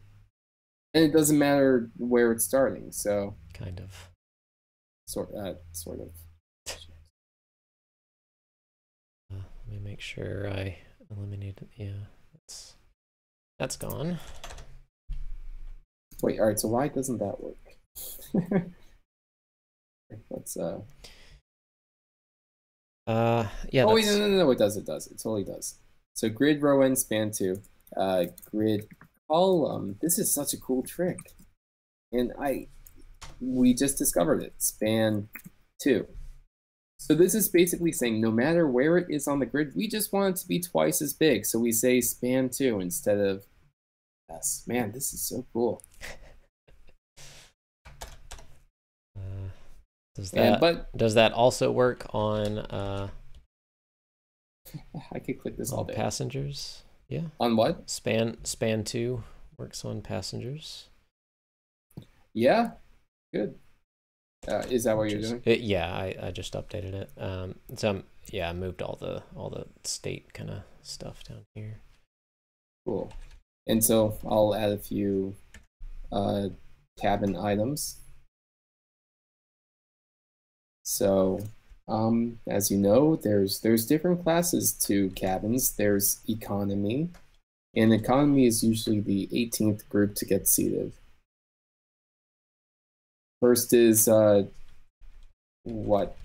and it doesn't matter where it's starting, so kind of sort of. Let me make sure I eliminated. Yeah, that's gone. Wait, all right. So why doesn't that work? Let's yeah. Oh wait, no, it does. It totally does. So grid row n span 2, grid column. This is such a cool trick, and we just discovered it. Span 2. So this is basically saying no matter where it is on the grid, we just want it to be twice as big. So we say span 2 instead of S. Man, this is so cool. Does that also work on I could click this all day. Passengers? Yeah. On what? Span 2 works on passengers. Yeah, good. Is that what you're doing? Yeah, I just updated it. So yeah, I moved all the state kind of stuff down here. Cool. And so I'll add a few cabin items. So as you know, there's different classes to cabins. There's economy, and economy is usually the 18th group to get seated. First is what?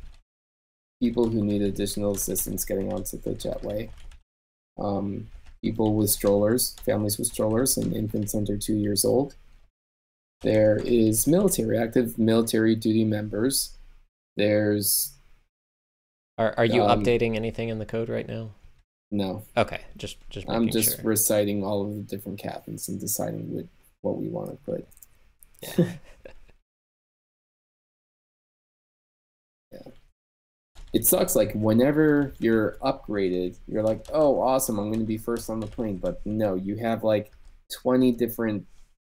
People who need additional assistance getting onto the jetway. People with strollers, families with strollers, and infants under 2 years old. There is military, active military duty members. There's... Are you updating anything in the code right now? No. Okay, just I'm just sure. reciting all of the different cabins and deciding what we want to put. Yeah. Yeah. It sucks, like, whenever you're upgraded, you're like, oh, awesome, I'm going to be first on the plane. But no, you have, like, 20 different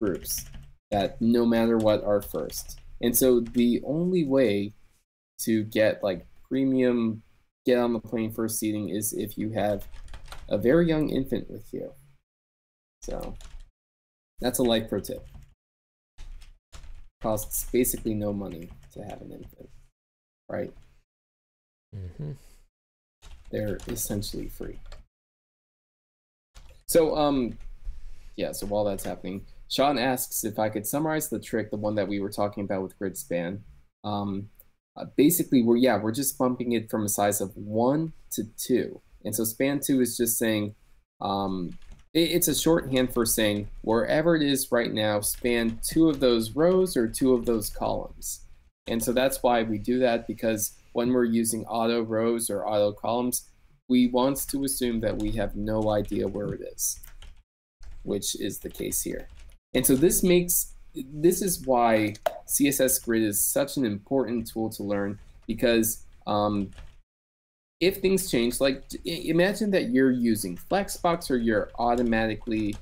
groups that no matter what are first. And so the only way to get, like, premium get on the plane first seating is if you have a very young infant with you. So that's a life pro tip. Costs basically no money to have an infant, right? Mm-hmm. They're essentially free. So yeah, so while that's happening, Sean asks if I could summarize the trick, the one that we were talking about with grid span. Basically, we're just bumping it from a size of 1 to 2. And so span 2 is just saying, it's a shorthand for saying wherever it is right now, span 2 of those rows or 2 of those columns. And so that's why we do that, because when we're using auto rows or auto columns, we want to assume that we have no idea where it is, which is the case here. And so this is why CSS Grid is such an important tool to learn, because if things change, like imagine that you're using Flexbox or you're automatically,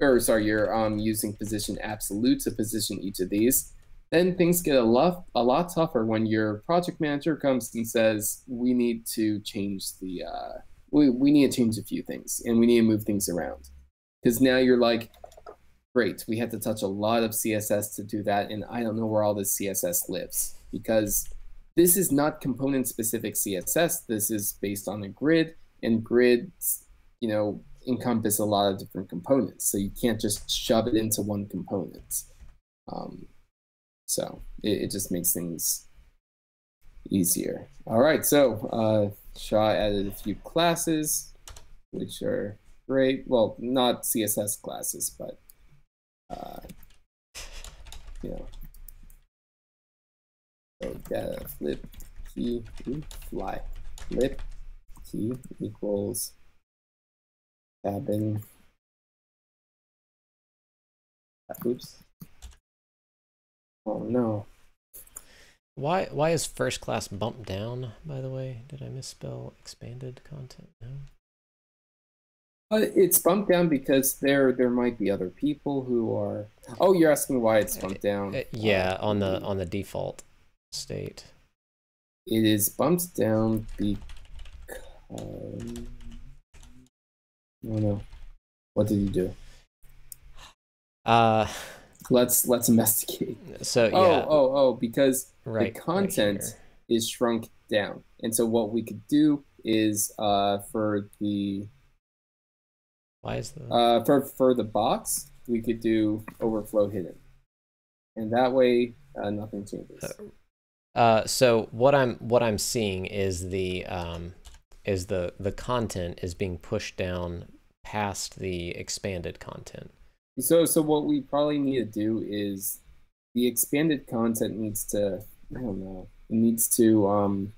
you're using position absolute to position each of these, then things get a lot tougher when your project manager comes and says, we need to change the, we need to change a few things and we need to move things around. Because now you're like, great, we had to touch a lot of CSS to do that, and I don't know where all this CSS lives, because this is not component-specific CSS. This is based on a grid, and grids, encompass a lot of different components, so you can't just shove it into one component. So it just makes things easier. All right, so Shaw added a few classes, which are great. Well, not CSS classes, but so data flip key fly flip key equals cabin. Oops. Oh no. Why is first class bumped down, by the way? Did I misspell expanded content? No. It's bumped down because there might be other people who are. Oh, you're asking why it's bumped down? Yeah, on the default state. It is bumped down because. Oh no! What did you do? Let's investigate. So yeah. Because the content is shrunk down, and so what we could do is for the. Why is that? For the box, we could do overflow hidden, and that way nothing changes. So what I'm seeing is the content is being pushed down past the expanded content. So what we probably need to do is the expanded content needs to, I don't know, needs to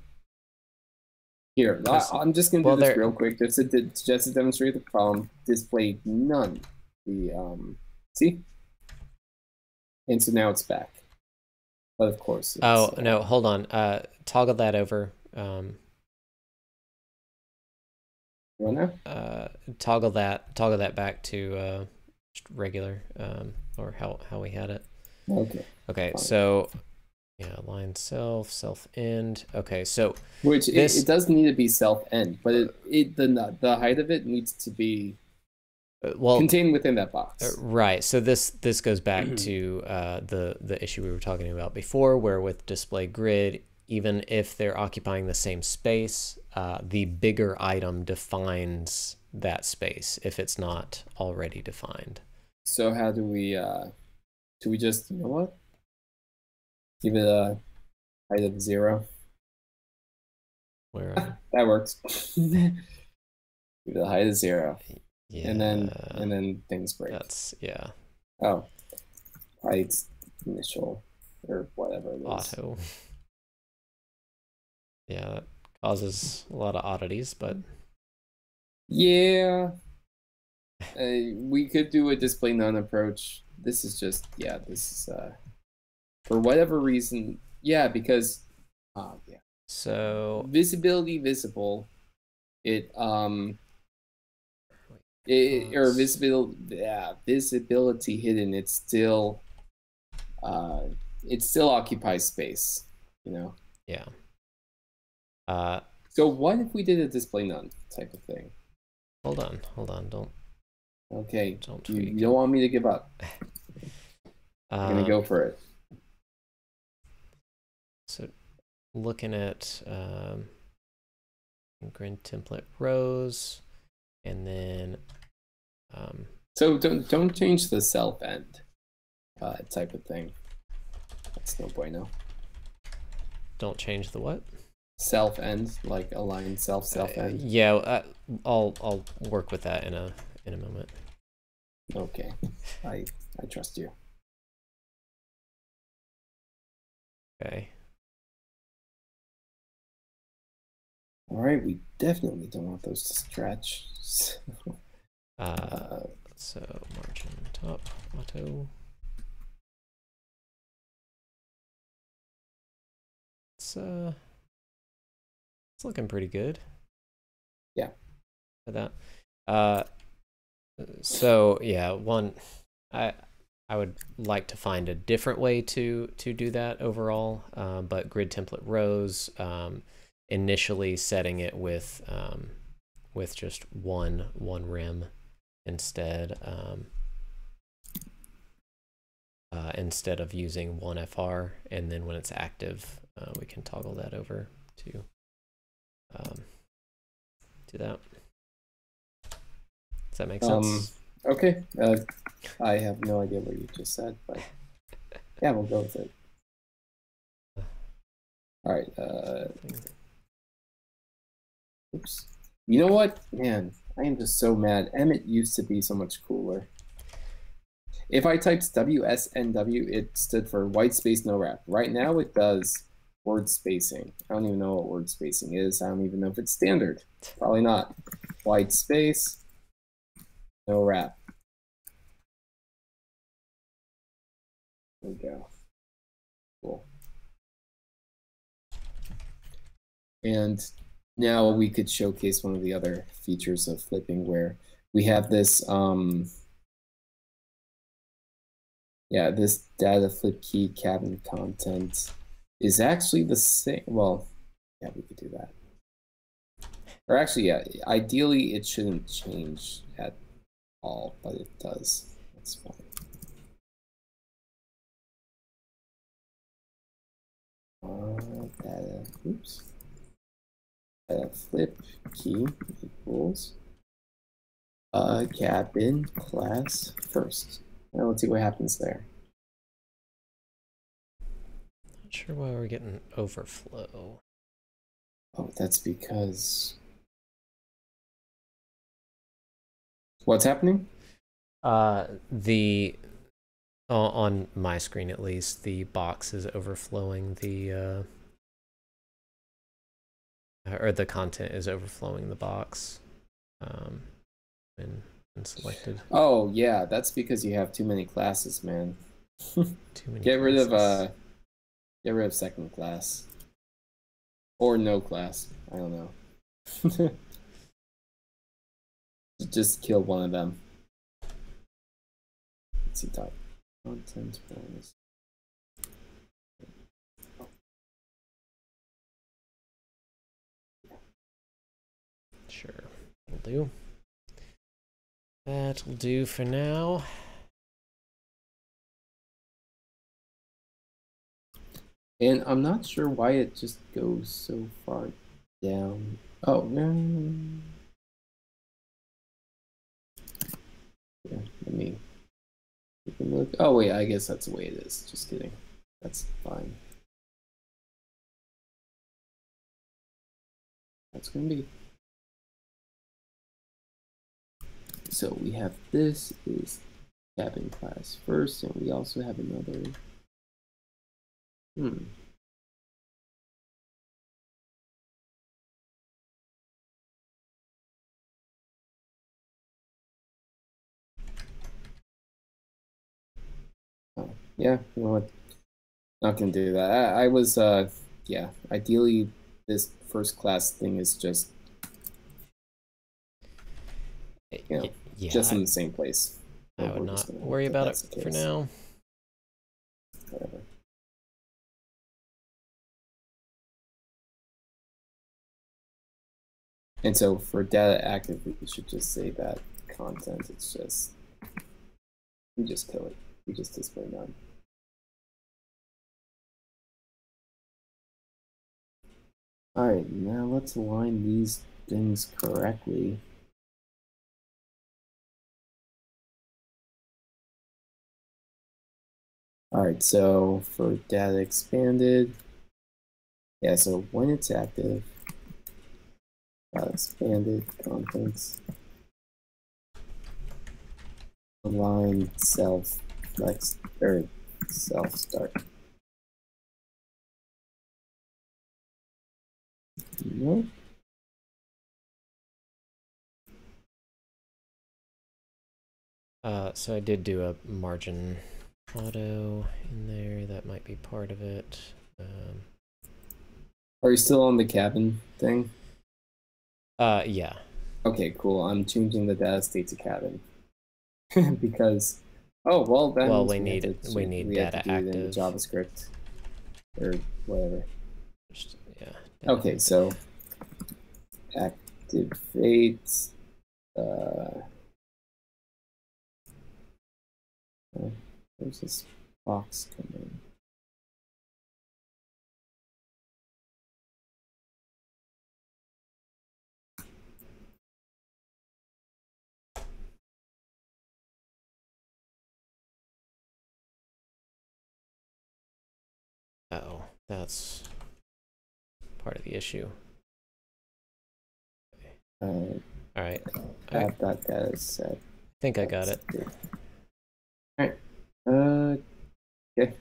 here. I'm just gonna do this real quick just to demonstrate the problem. Display none. The see, and so now it's back. But of course. Oh no, hold on. Toggle that over. Toggle that back to just regular, or how we had it. Okay. Okay, fine. So yeah, line self end. Okay, so which it does need to be self end, but the height of it needs to be contained within that box. Right. So this goes back to the issue we were talking about before, where with display grid, even if they're occupying the same space, the bigger item defines that space if it's not already defined. So how do we just, you know what? Give it a height of 0. Where that works. Give it a height of 0. Yeah. And then things break. That's yeah. Oh. Height initial or whatever it is. Auto. Yeah, that causes a lot of oddities, but yeah. We could do a display none approach. This is just, yeah, this is for whatever reason, yeah, because yeah. So visibility visible, or visibility hidden, it still occupies space, you know. Yeah. So what if we did a display none type of thing? Hold on, don't. Okay, you don't want me to give up. I'm gonna go for it. So, looking at grid template rows, and then so don't change the self end type of thing. That's no bueno. Don't change the what? Self end, like align self end. Yeah, I'll work with that in a moment. Okay, I trust you. Okay. All right, we definitely don't want those to stretch. So margin top auto. It's looking pretty good. Yeah. For that. So yeah, I would like to find a different way to do that overall. But grid template rows, initially setting it with just one rem instead, instead of using one FR, and then when it's active, we can toggle that over to that. Does that make sense? Okay. I have no idea what you just said, but yeah, we'll go with it. All right. Oops. You know what? Man, I am just so mad. Emmet used to be so much cooler. If I typed WSNW, it stood for white space no wrap. Right now it does word spacing. I don't even know what word spacing is. I don't even know if it's standard. Probably not. White space, no wrap. There we go. Cool. And now we could showcase one of the other features of flipping, where we have this this data flip key cabin content is actually the same. Well, yeah, we could do that. Or actually, yeah, ideally it shouldn't change at all, but it does. That's fine. Data flip key equals cabin class first. Now let's see what happens there. Not sure why we're getting overflow. Oh, that's because what's happening? On my screen at least, the box is overflowing the or the content is overflowing the box when selected. Oh yeah, that's because you have too many classes, man. Too many Get rid classes. of second class. Or no class. I don't know. Just kill one of them. Let's see, type. Content bonus. Sure, will do. That'll do for now. And I'm not sure why it just goes so far down. Oh, no. Yeah, let me take a look. Oh, wait, I guess that's the way it is. Just kidding. That's fine. That's going to be. So we have this is cabin class first, and we also have another. Oh, yeah, you know what? Not gonna do that. I was, yeah. Ideally, this first class thing is just, you know, yeah, just in the same place. I would not worry about it for now. Whatever. And so for data active, we should just say that content. It's just we just kill it. We just display none. All right, now let's align these things correctly. All right, so for data expanded, yeah, so when it's active, expanded contents, align self flex or self start. Nope. So I did do a margin auto in there. That might be part of it. Are you still on the cabin thing? Yeah. Okay, cool. I'm changing the data state to cabin because well that well means we need data active in JavaScript or whatever. Yeah. Okay, active. so activate. Where's this box coming? Uh-oh, that's part of the issue. All right. Add that data set. I think I got it. All right. Okay.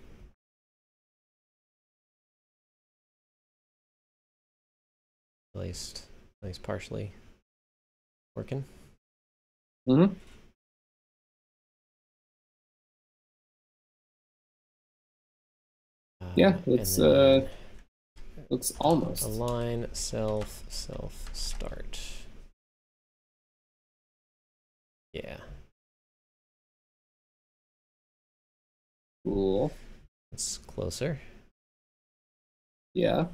At least partially working. Mm-hmm. Yeah, looks almost. Align self start. Yeah. Cool. It's closer. Yeah.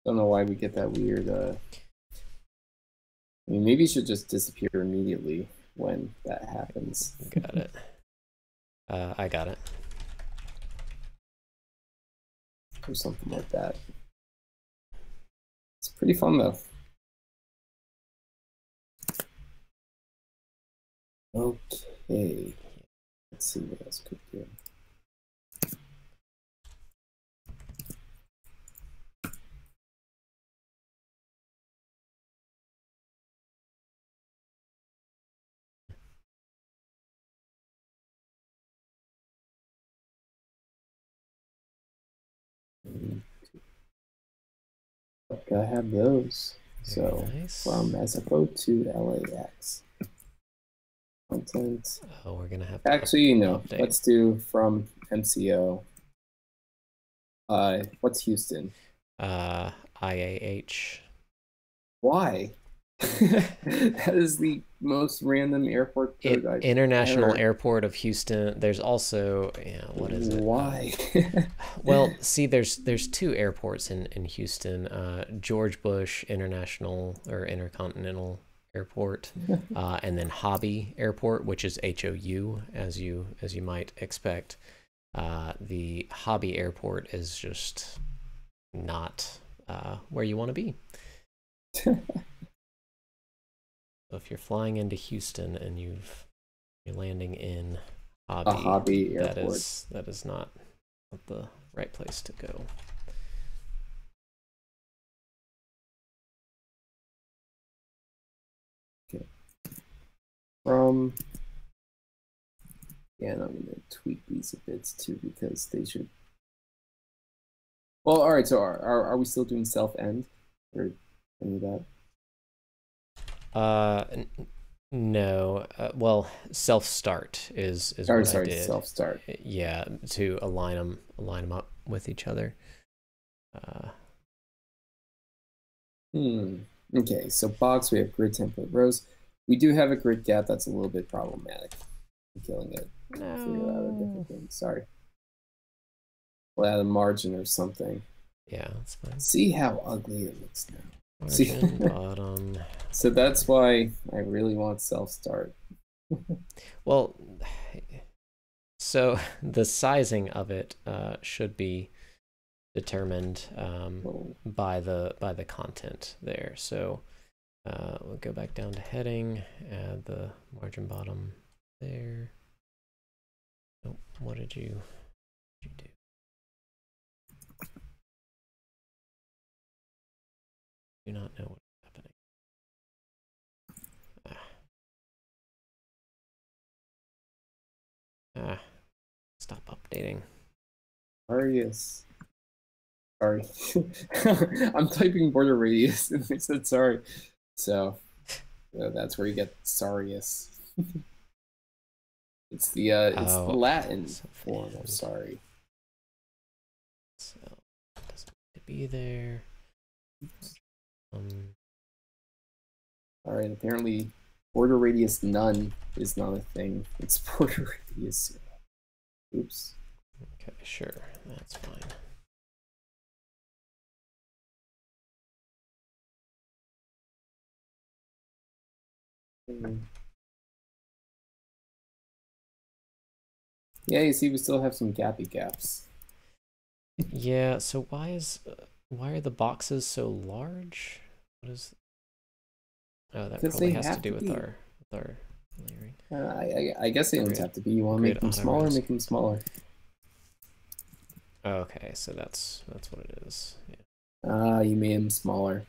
Don't know why we get that weird. I mean, maybe it should just disappear immediately when that happens. Got it. I got it. Or something like that. It's pretty fun though. Okay. Let's see what else could do. Gotta have those. Very So nice. from SFO to LAX. Content. Oh, we're gonna have to actually, no. update. Let's do from MCO. What's Houston? IAH. Why? That is the most random airport code I've International ever. Airport of Houston. There's also, yeah, what is it? Why? Well, see, there's two airports in Houston. George Bush International or Intercontinental Airport, and then Hobby Airport, which is HOU, as you might expect. The Hobby Airport is just not where you want to be. So if you're flying into Houston and you're landing in Hobby, a Hobby airport. that is not the right place to go. Okay. From, yeah, and I'm gonna tweak these a bit too because they should. Well, all right. So are we still doing self end or any of that? No. Well, self start is what I did. Self start. Yeah, to align them up with each other. Okay, so box, we have grid template rows. We do have a grid gap that's a little bit problematic. I'm killing it. No. Figure out a different thing. Sorry. We'll add a margin or something. Yeah, that's fine. See how ugly it looks now. Margin, bottom. So that's why I really want self start. Well, so the sizing of it should be determined by the content there. So we'll go back down to heading, add the margin bottom there. Oh, what did you do? Do not know what's happening. Stop updating. Radius. Sorry. I'm typing border radius and they said sorry. So that's where you get sorrius. It's the Latin form of sorry. So it doesn't need to be there. All right, apparently border radius none is not a thing. It's border radius 0. Oops. Okay, sure, that's fine. Yeah, you see, we still have some gappy gaps. Yeah, so why are the boxes so large? What is? Oh, that probably has to do with our layering. I guess they don't have to be. You want to make them smaller, make them smaller. Okay, so that's what it is. Yeah. You made them smaller.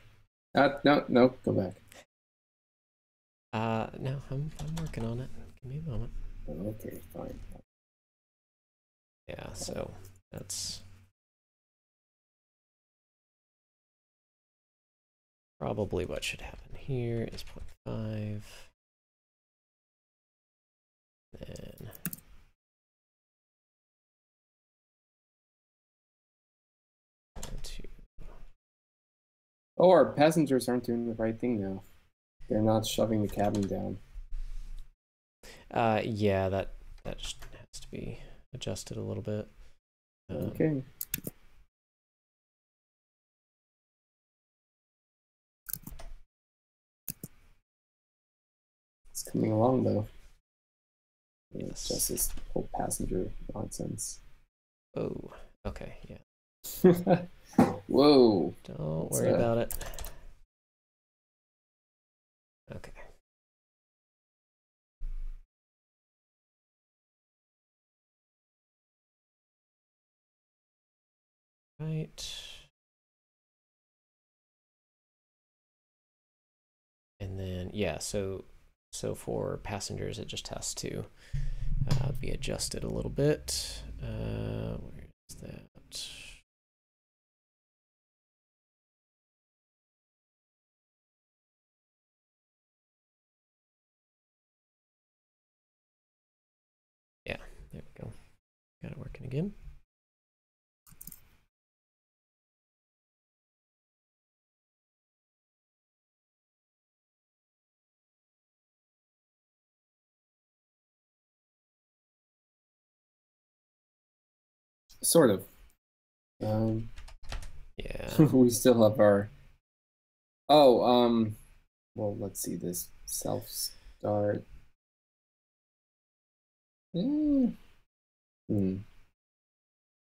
No, go back. No, I'm working on it. Give me a moment. Okay, fine. Yeah, so that's probably what should happen here is 0.5. Then oh, our passengers aren't doing the right thing now. They're not shoving the cabin down. Yeah, that just has to be adjusted a little bit. Okay. It's coming along though. It's just this whole passenger nonsense. Oh, okay, yeah. Whoa. Don't worry about it. Okay. Right. And then, yeah, so for passengers, it just has to be adjusted a little bit. Where is that? There we go. Got it working again. Sort of. Yeah. We still have our. Oh, well, let's see this self start.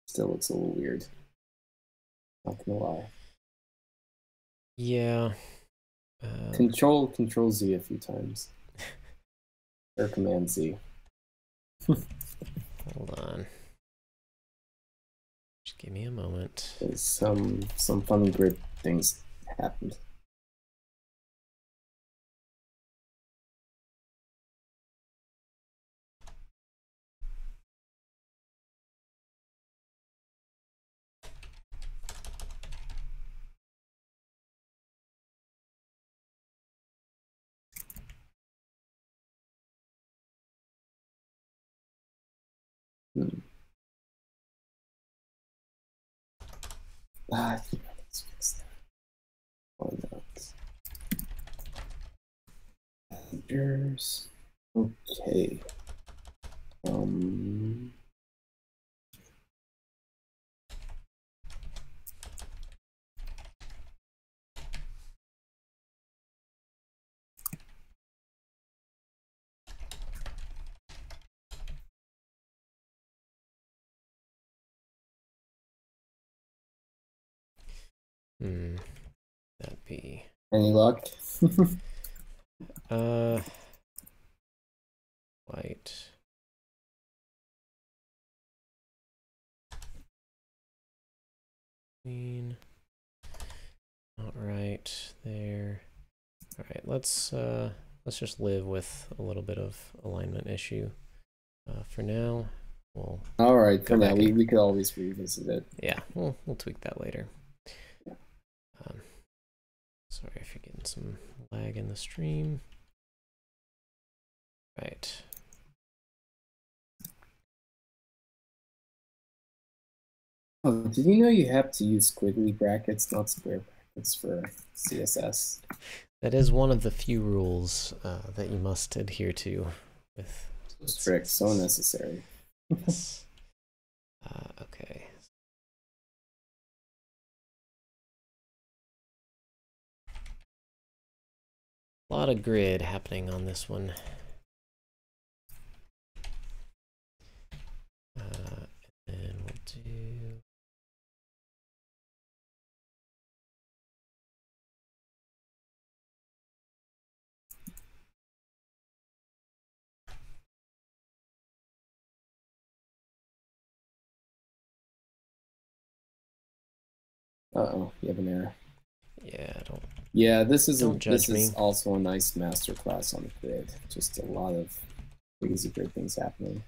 Still looks a little weird. Not gonna lie. Yeah. Control Z a few times. Or Command Z. Hold on. Just give me a moment. Some funny grid things happened. Let's fix that. Why not? Managers. Okay. That'd be. Any luck? White. Green. All right, there. All right, let's just live with a little bit of alignment issue for now. We'll all right, for now we could always revisit it. Yeah, we'll tweak that later. Sorry if you're getting some lag in the stream. Right. Oh, did you know you have to use squiggly brackets, not square brackets, for CSS? That is one of the few rules that you must adhere to. With strict, so necessary. Yes. Okay. A lot of grid happening on this one. And we'll do. Uh-oh, you have an error. Yeah, don't. Yeah, this is also a nice masterclass on the grid. Just a lot of crazy great things happening.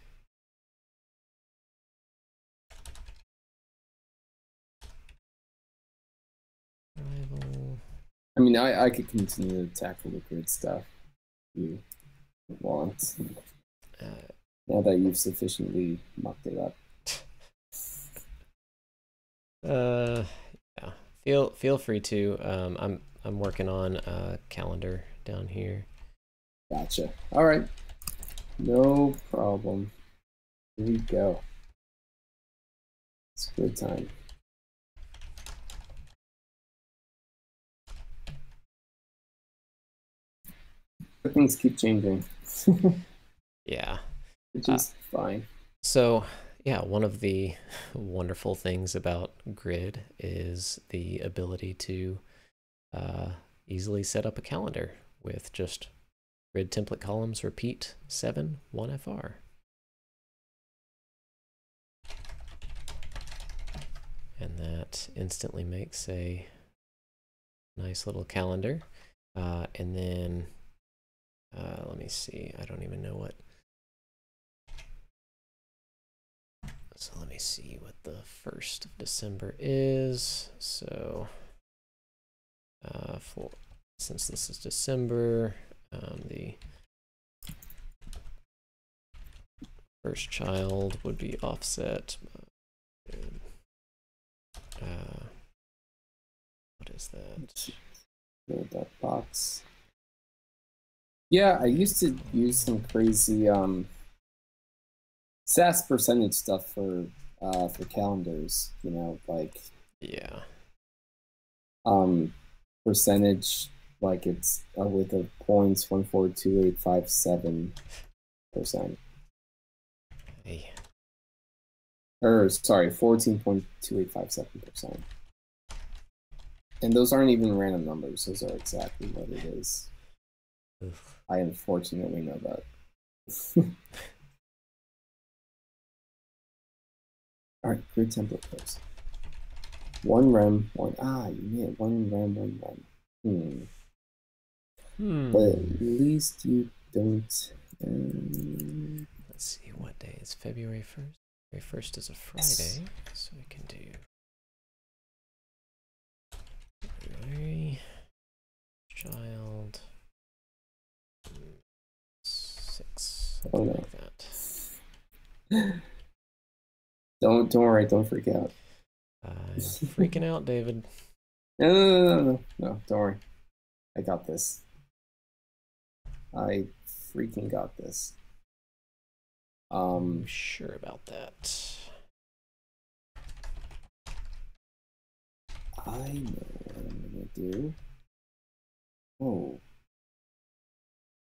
I mean, I could continue to tackle the grid stuff if you want. Now that you've sufficiently mucked it up. Yeah. Feel free to. I'm working on a calendar down here. Gotcha. All right. No problem. Here we go. It's good time. Things keep changing. Yeah. Which is fine. So, yeah, one of the wonderful things about Grid is the ability to easily set up a calendar with just grid template columns repeat 7 1FR. And that instantly makes a nice little calendar. And then, let me see, I don't even know what. So let me see what the 1st of December is. So since this is December, the First child would be offset. What is that? Build that box. Yeah, I used to use some crazy SAS percentage stuff for calendars. You know, like Yeah. Percentage, like it's with a 0.142857%. Hey. Or sorry, 14.2857%. And those aren't even random numbers. Those are exactly what it is. Ugh. I unfortunately know that. All right, grid template first. One rem, one one rem, one rem. But at least you don't. Let's see, what day is February 1st? February 1st is a Friday, so we can do February child 6. Oh no. Like that. Don't worry, don't freak out. I'm freaking out, David. No, don't worry. I got this. I freaking got this. I'm sure about that. I know what I'm gonna do. Oh.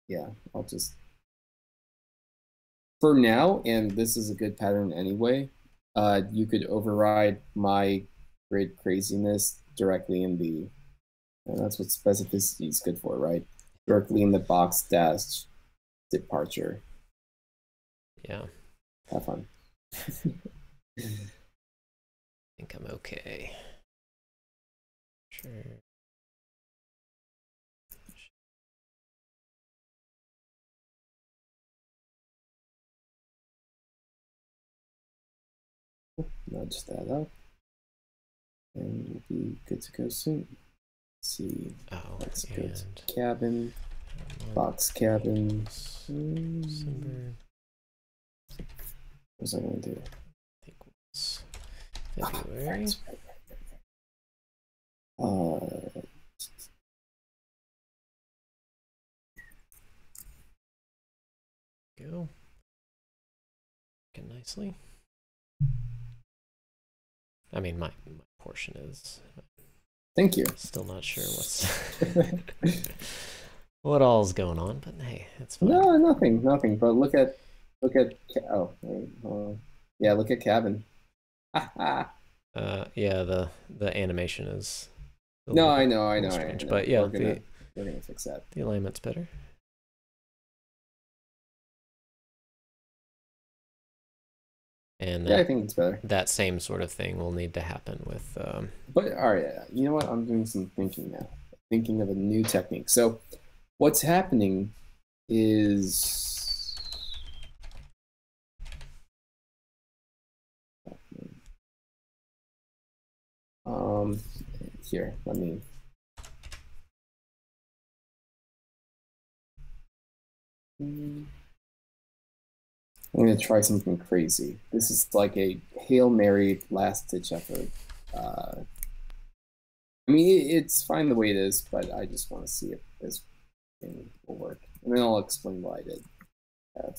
Yeah, I'll just for now, and this is a good pattern anyway, you could override my grid craziness directly in the, and that's what specificity is good for, right? Directly in the box dash departure. Yeah. Have fun. I think I'm okay. Sure. Nudge that up. And we'll be good to go soon. Let's see. Oh, Let's go and to cabin. Box cabin. December. What was I going to do? I think it's February. Go. Working nicely. I mean, my portion is. Thank you. Still not sure what's what all's going on, but hey, it's fine. No, nothing. But look at oh, yeah, look at cabin. Yeah, the animation is. No, I know. Strange, but yeah, we're gonna fix that. The alignment's better. And yeah, I think it's better. That same sort of thing will need to happen with. But all right, you know what? I'm doing some thinking now. Thinking of a new technique. So, what's happening is here. Let me. I'm going to try something crazy. This is like a Hail Mary last-ditch effort. I mean, it's fine the way it is, but I just want to see if this thing will work. And then I'll explain what I did.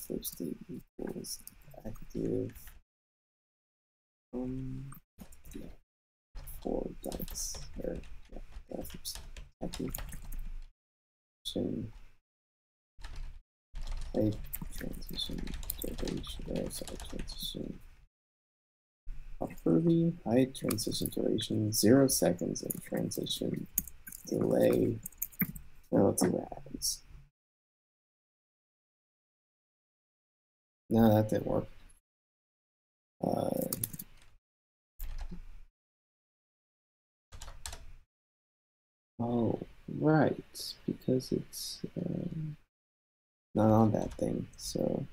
Flip state equals active. Yeah, 4 dots. Or, yeah, active. Type transition duration. Sorry, transition. Property height transition duration 0 seconds and transition delay. Now let's see what happens. No, that didn't work. Oh, right, because it's not on that thing, so.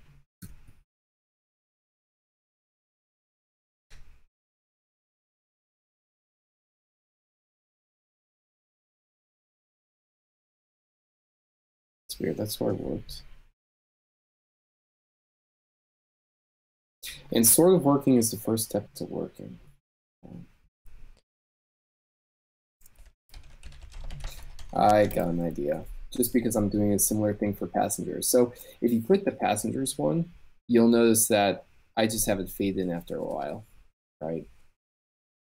It's weird, that's why it worked. And sort of working is the first step to working. I got an idea, just because I'm doing a similar thing for passengers. So if you click the passengers one, you'll notice that I just have it fade in after a while, right?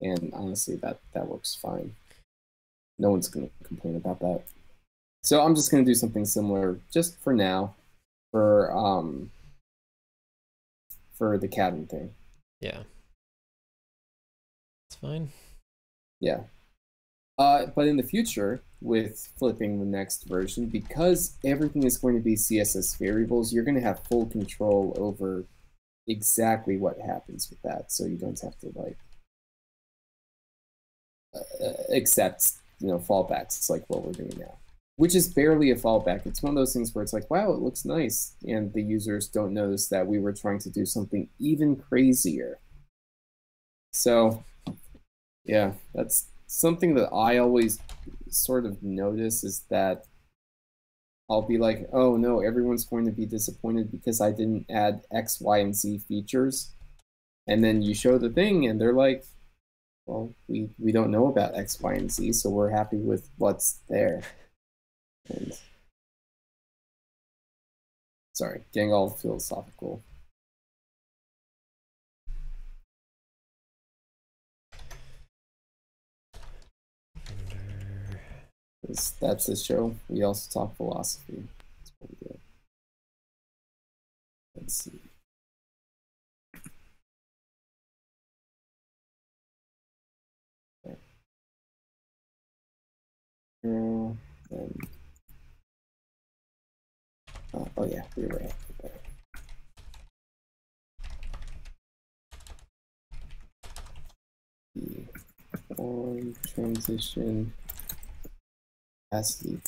And honestly, that works fine. No one's going to complain about that. So I'm just going to do something similar just for now for the cabin thing. Yeah. It's fine. Yeah. But in the future, with flipping the next version, because everything is going to be CSS variables, you're going to have full control over exactly what happens with that. So you don't have to like accept, fallbacks like what we're doing now, which is barely a fallback. It's one of those things where it's like, wow, it looks nice, and the users don't notice that we were trying to do something even crazier. So yeah, that's something that I always sort of notice, is that I'll be like, oh no, everyone's going to be disappointed because I didn't add X, Y, and Z features. And then you show the thing and they're like, well, we don't know about X, Y, and Z, so we're happy with what's there. And sorry, getting all philosophical. That's the show. We also talk philosophy. That's pretty good. Let's see. Okay. And, oh yeah, you're right. The form transition capacity.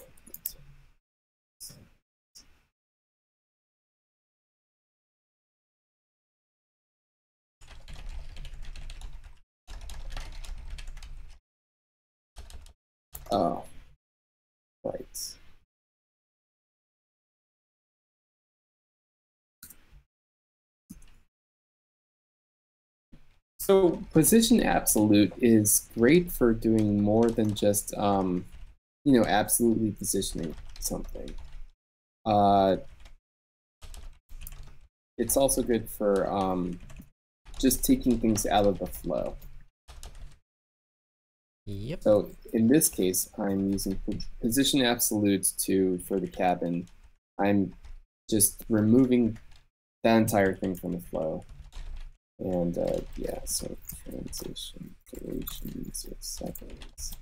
Oh, right. So position absolute is great for doing more than just absolutely positioning something. It's also good for just taking things out of the flow. Yep. So in this case, I'm using position absolute for the cabin. I'm just removing that entire thing from the flow. And yeah, so transition duration 6 seconds.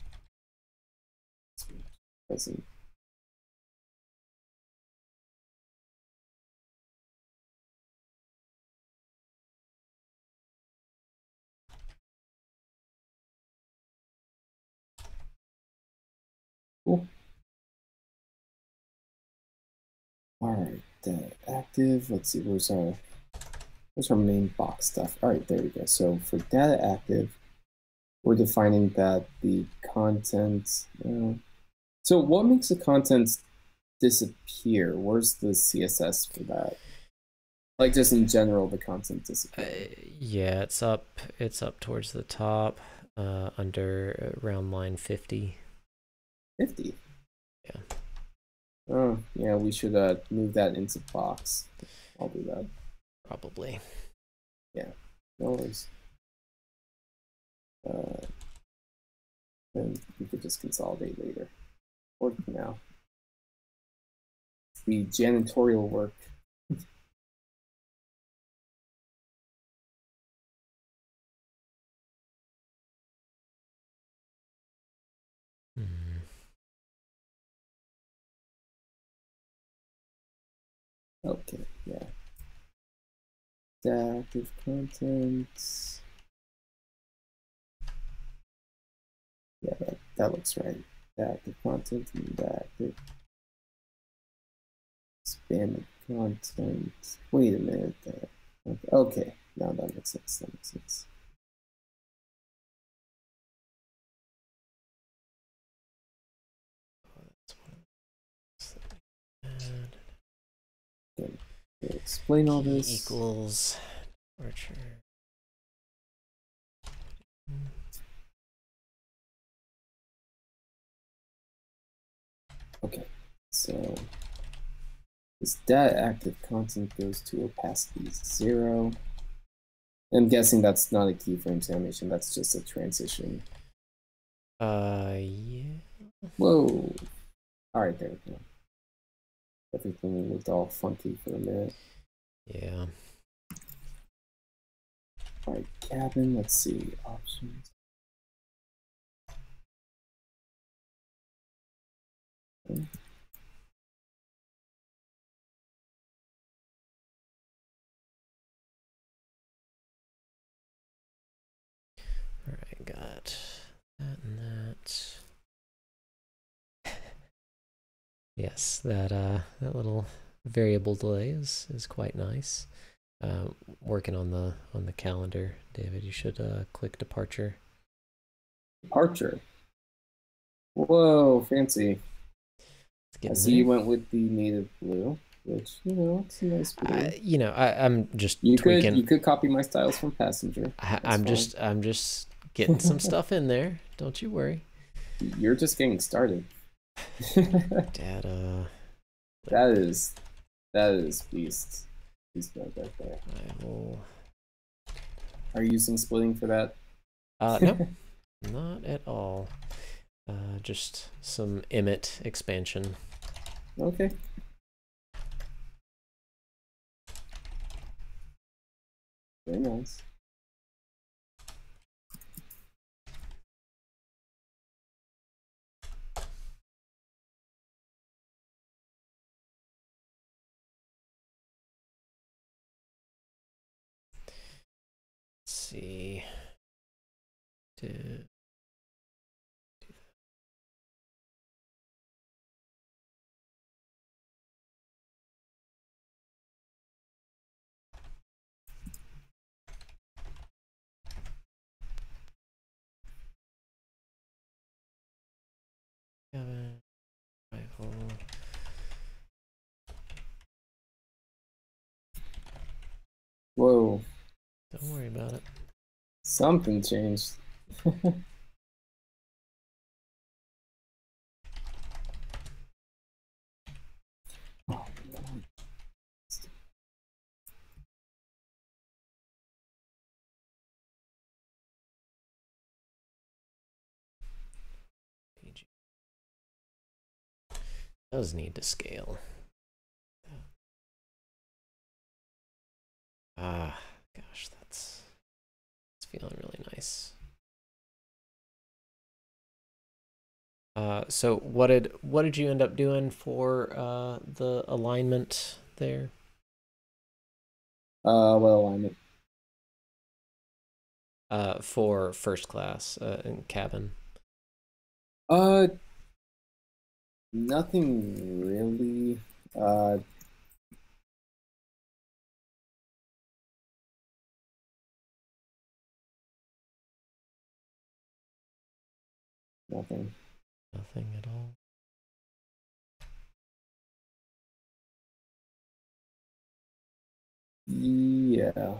Present. Cool. All right, active. Let's see, where's our main box stuff? All right, there we go. So for data active, we're defining that the content. So what makes the content disappear? Where's the CSS for that? Like just in general, the content disappear. Yeah, it's up towards the top, under around line 50. 50. Yeah. Oh yeah, we should move that into box. I'll do that. Probably. Yeah, no worries. Then we could just consolidate later. Or for now. The janitorial work. Okay, yeah. Active content. Yeah, that looks right. Active content and active. Expanded content. Wait a minute. Okay, now that makes sense. That makes sense. Okay, explain all this. Equals Archer. Okay, so this data active content goes to opacity 0. I'm guessing that's not a keyframes animation, that's just a transition. Yeah. Whoa. Alright, there we go. Everything looked all funky for a minute. Yeah. Alright, cabin, let's see, options. Okay. All right, got that and that. Yes, that little variable delay is quite nice. Working on the calendar, David. You should click departure. Departure. Whoa, fancy. I see you went with the native blue, which, you know, it's a nice blue. You know, I'm just you tweaking. You could copy my styles from Passenger. I'm just getting some stuff in there. Don't you worry. You're just getting started. Data. That is beast mode right there. I will. Are you using splitting for that? No, not at all. Just some emit expansion. Okay. Very nice. Let's see. Rifle. Whoa. Don't worry about it. Something changed. Does need to scale. Gosh, that's feeling really nice. So what did you end up doing for the alignment there? What alignment? For first class in cabin. Nothing really. Nothing. Nothing at all. Yeah.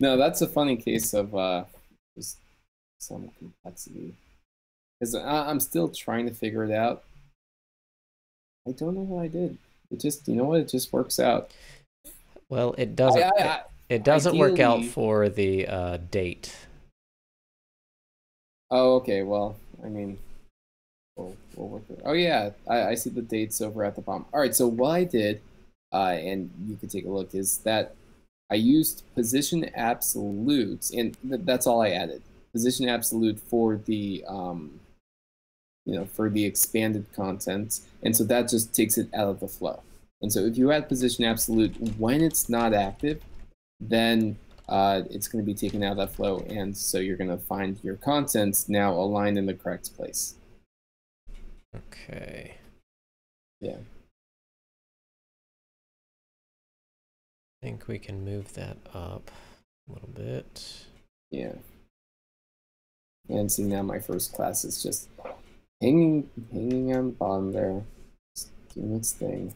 No, that's a funny case of just some complexity. Because I'm still trying to figure it out. I don't know what I did. It just, you know what? It just works out. Well, it doesn't. It doesn't work out for the date. Oh, okay. Well, I mean, we'll work it. Oh, yeah. I see the dates over at the bottom. All right. So what I did, and you can take a look, is that I used position absolutes, and that's all I added. Position absolute for the for the expanded content, and so that just takes it out of the flow. And so if you add position absolute when it's not active, then it's going to be taken out of that flow, and so you're going to find your contents now aligned in the correct place. Okay. Yeah. I think we can move that up a little bit. Yeah. And see, now my first class is just hanging on the bottom there, just doing its thing.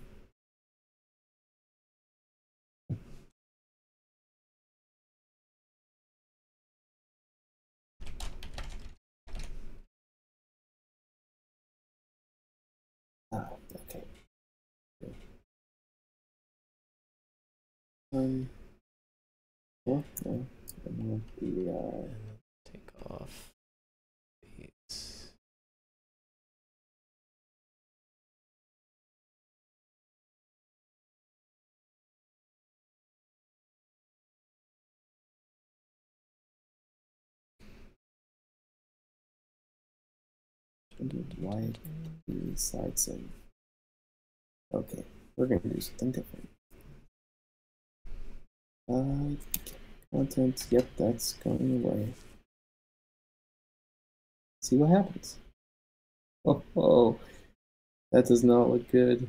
Okay. Well, no. I'm gonna be, take off these. why the sides in. Okay, we're gonna do something different. Content, yep, that's going away. See what happens. Oh, that does not look good.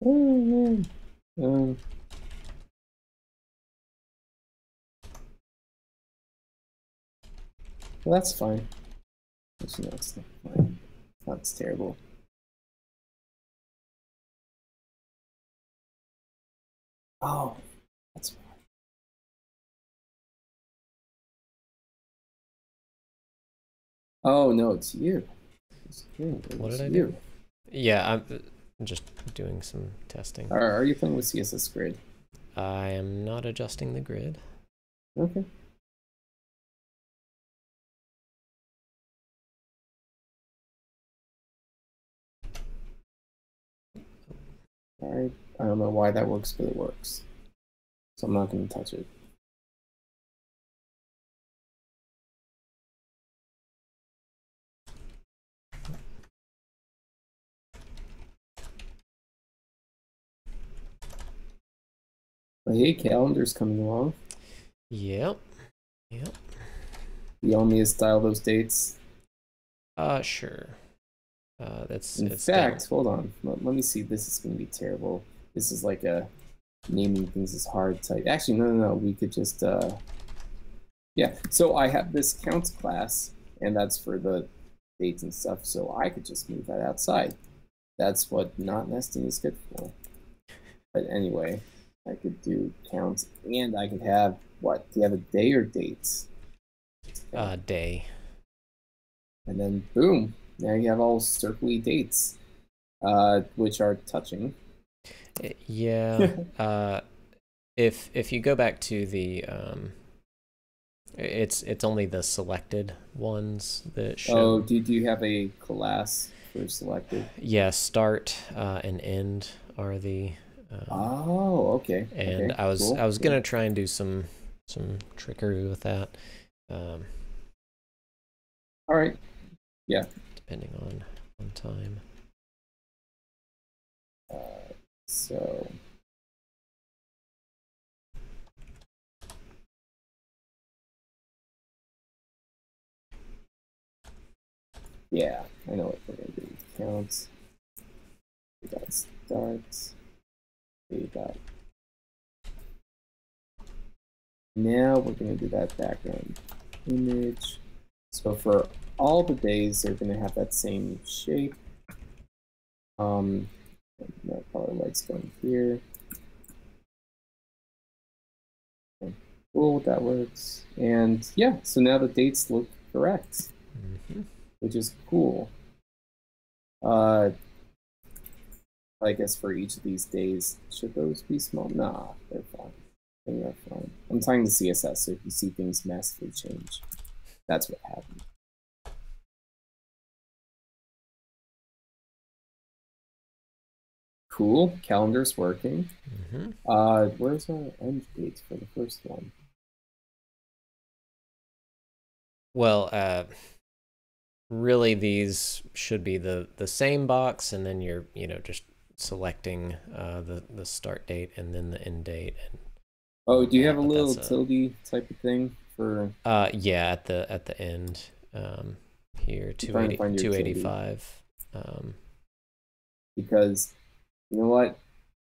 Oh man. Well, that's fine. Actually, no, it's not fine. That's terrible. Oh, that's fine. Oh no, it's you. What did I do? Yeah, I'm just doing some testing. Are you playing with CSS Grid? I am not adjusting the grid. Okay. Alright, I don't know why that works, but it works. So I'm not going to touch it. But hey, calendar's coming along. Yep. You want me to style those dates? Sure. In fact, hold on. Let me see. This is going to be terrible. This is like a naming things is hard type. Actually, no. We could just, yeah. So I have this counts class, and that's for the dates and stuff. So I could just move that outside. That's what not nesting is good for. But anyway, I could do counts, and I could have what? Do you have a day or dates? Day. And then boom, now you have all circly dates, which are touching. Yeah. If you go back to the it's only the selected ones that show. Oh, do you have a class for selected? Yeah, start and end are the. Oh, okay. And okay, I was cool. gonna try and do some trickery with that. All right. Yeah. Depending on time. So. Yeah, I know what we're gonna do. Counts. We got starts. We got. Now we're gonna do that background image. So for all the days, they're gonna have that same shape. That color light's going here. Okay, cool, that works. And yeah, so now the dates look correct, which is cool. I guess for each of these days, should those be small? Nah, they're fine. They're fine. I'm tying the CSS, so if you see things massively change, that's what happened. Cool, calendar's working. Where's our end date for the first one? Well, really these should be the same box, and then you're just selecting the start date and then the end date. And oh, do you have a little tilde type of thing for? Yeah, at the end here, 285. Because you know what,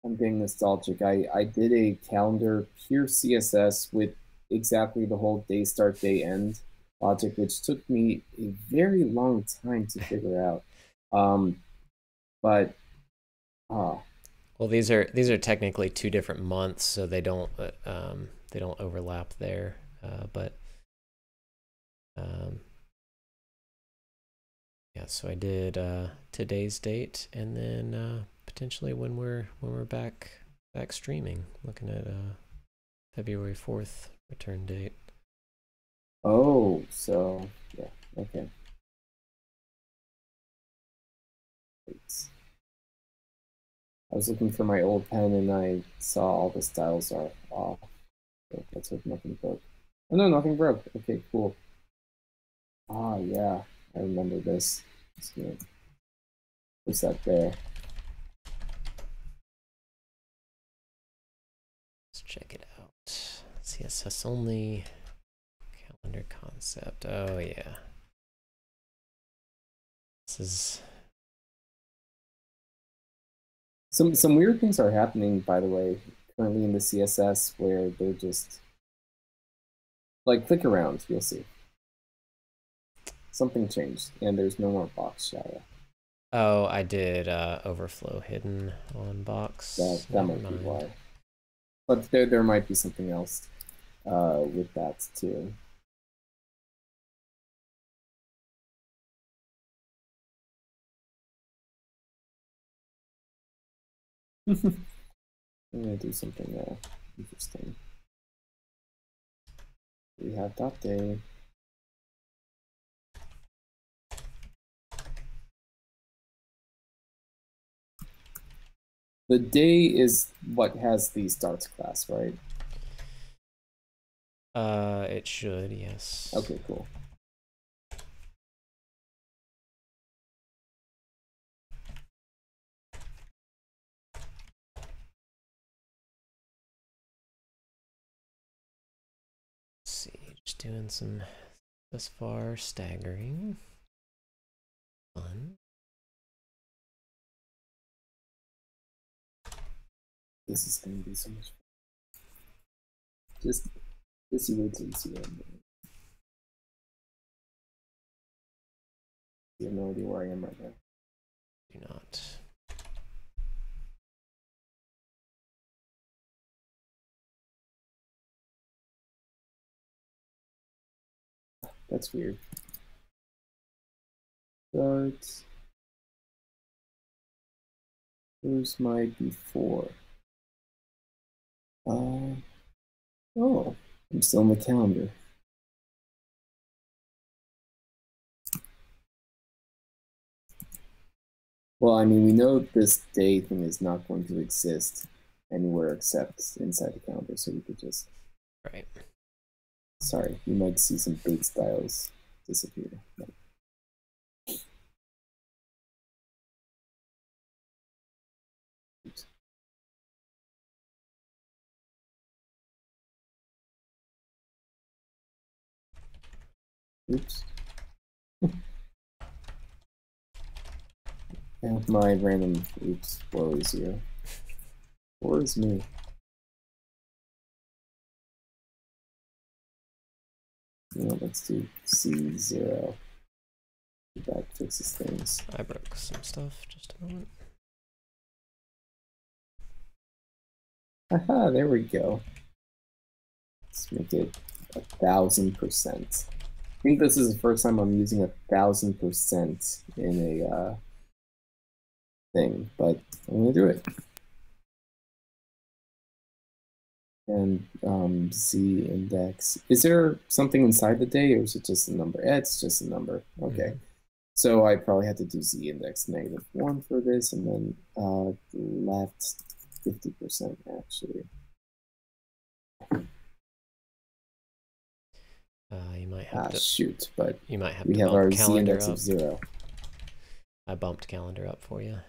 I'm getting nostalgic. I did a calendar pure CSS with exactly the whole day start day end logic, which took me a very long time to figure out. But well, these are technically two different months, so they don't overlap there. But Yeah, so I did today's date, and then potentially when we're back streaming, looking at February 4th return date. Oh, so yeah, okay. Thanks. I was looking for my old pen and I saw all the styles are off. So let's hope nothing broke. Oh no, nothing broke. Okay, cool. Ah, yeah, I remember this. It's good. What's that there? Let's check it out. CSS only calendar concept. Oh yeah. This is some weird things are happening, by the way, currently in the CSS where they're just like click around, you'll see. Something changed and there's no more box shadow. Oh, I did overflow hidden on box. That might be why. But there might be something else with that too. I'm gonna do something interesting. We have dot day. The day is what has the starts class, right? It should, yes. Okay, cool. Let's see, just doing some thus far staggering. Fun. This is gonna be so much fun. Just you wait till you see what I'm doing. You have no idea where I am right now. Do not. That's weird. But where's my before? Oh, I'm still in the calendar. Well, I mean, we know this day thing is not going to exist anywhere except inside the calendar, so we could just... Right. Sorry, you might see some big styles disappear. No. Oops. Oops. And my random oops woe is zero. Or is me. Let's do C0. That fixes things. I broke some stuff, just a moment. Aha, there we go. Let's make it 1000%. I think this is the first time I'm using 1000% in a thing, but I'm gonna do it. And Z index. Is there something inside the day, or is it just a number? It's just a number. Okay. Mm-hmm. So I probably had to do Z index -1 for this, and then left 50% actually. You might have to shoot, but you might have we to have bump our calendar Z index up. of 0. I bumped calendar up for you.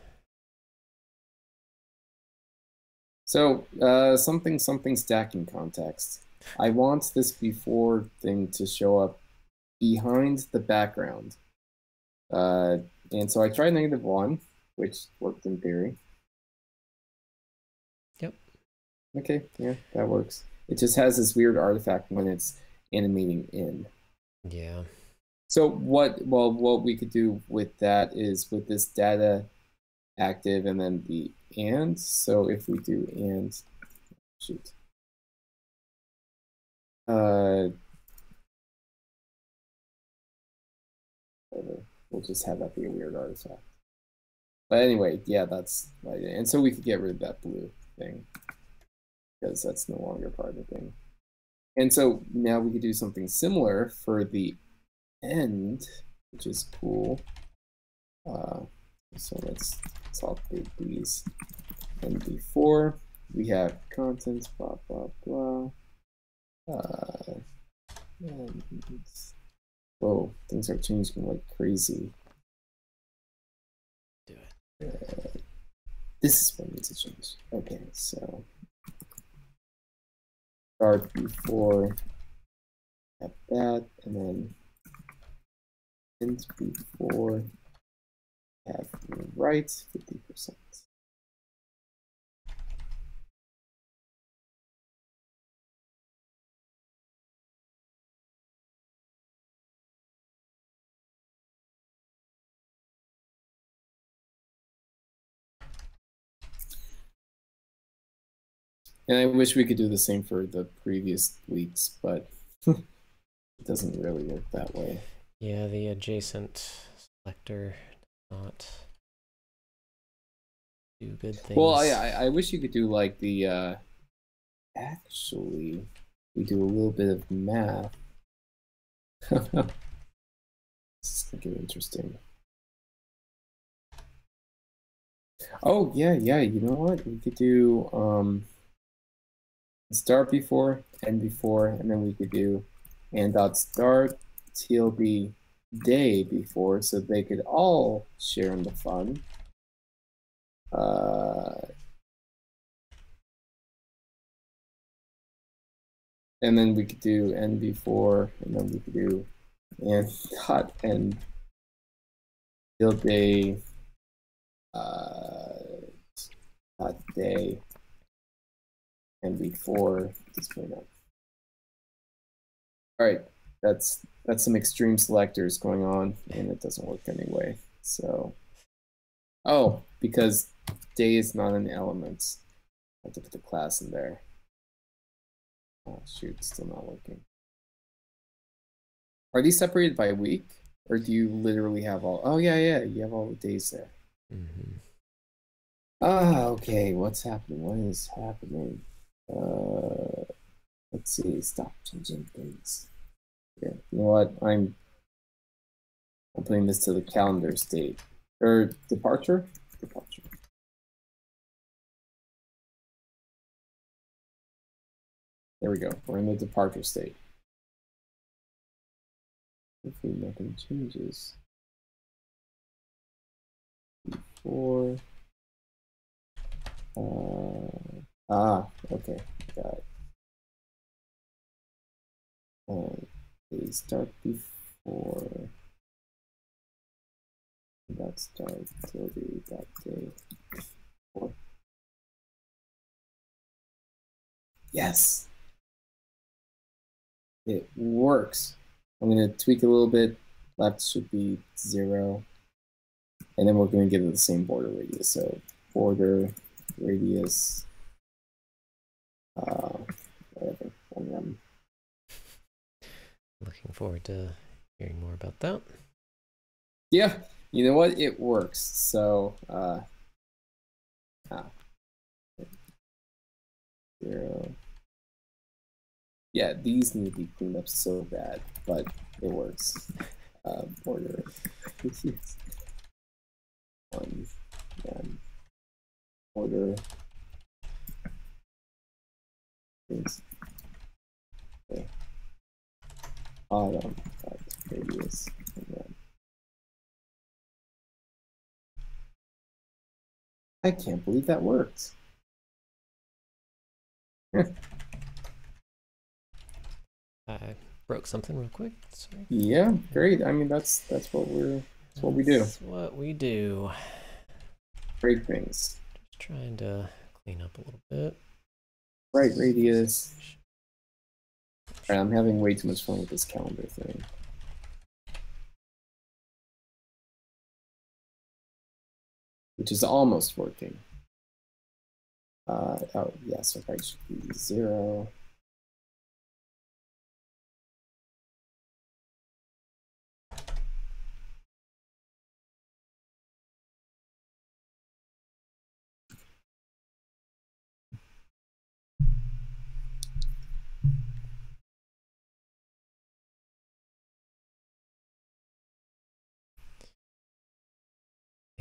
So something stacking context. I want this before thing to show up behind the background. And so I tried -1, which worked in theory. Yep. Okay, yeah, that works. It just has this weird artifact when it's animating in. Yeah. So what we could do with that is with this data active and then the and. So if we do and, shoot. we'll just have that be a weird artifact. But anyway, yeah, that's right. And so we could get rid of that blue thing because that's no longer part of the thing. And so now we could do something similar for the end, which is cool. So let's update these. And before we have content, blah, blah, blah. And whoa, things are changing like crazy. Do it. This is what needs to change. Okay, so start before have that, and then end before have right 50%. And I wish we could do the same for the previous weeks, but it doesn't really work that way. Yeah, the adjacent selector not do good things. Well, I wish you could do like the actually we do a little bit of math. This is gonna get interesting. Oh yeah, you know what? We could do start before, end before, and then we could do and dot start tilde day before, so they could all share in the fun. And then we could do end before, and then we could do and dot end tilde dot day and before display now. All right, that's some extreme selectors going on, and it doesn't work anyway. So, oh, because day is not an element, I have to put the class in there. Oh shoot, still not working. Are these separated by week, or do you literally have all? Oh yeah, you have all the days there. Mm-hmm. Okay, what's happening? What is happening? Let's see. Stop changing things. Here, you know what? I'm putting this to the calendar state or departure. Departure. There we go. We're in the departure state. Hopefully nothing changes. Before. Okay, got it. They start before that start tilde that day before. Yes, it works. I'm going to tweak a little bit. Left should be 0, and then we're going to give it the same border radius. So border radius, whatever. Looking forward to hearing more about that. Yeah, you know what? It works. So 0. Yeah, these need to be cleaned up so bad, but it works. Border 1, then border okay. Bottom radius, and then I can't believe that worked. I broke something real quick. Sorry. Yeah, great. I mean, that's what we do. That's what we do. Break things. Just trying to clean up a little bit. Right radius. All right, I'm having way too much fun with this calendar thing. Which is almost working. Oh, yeah, so right should be 0.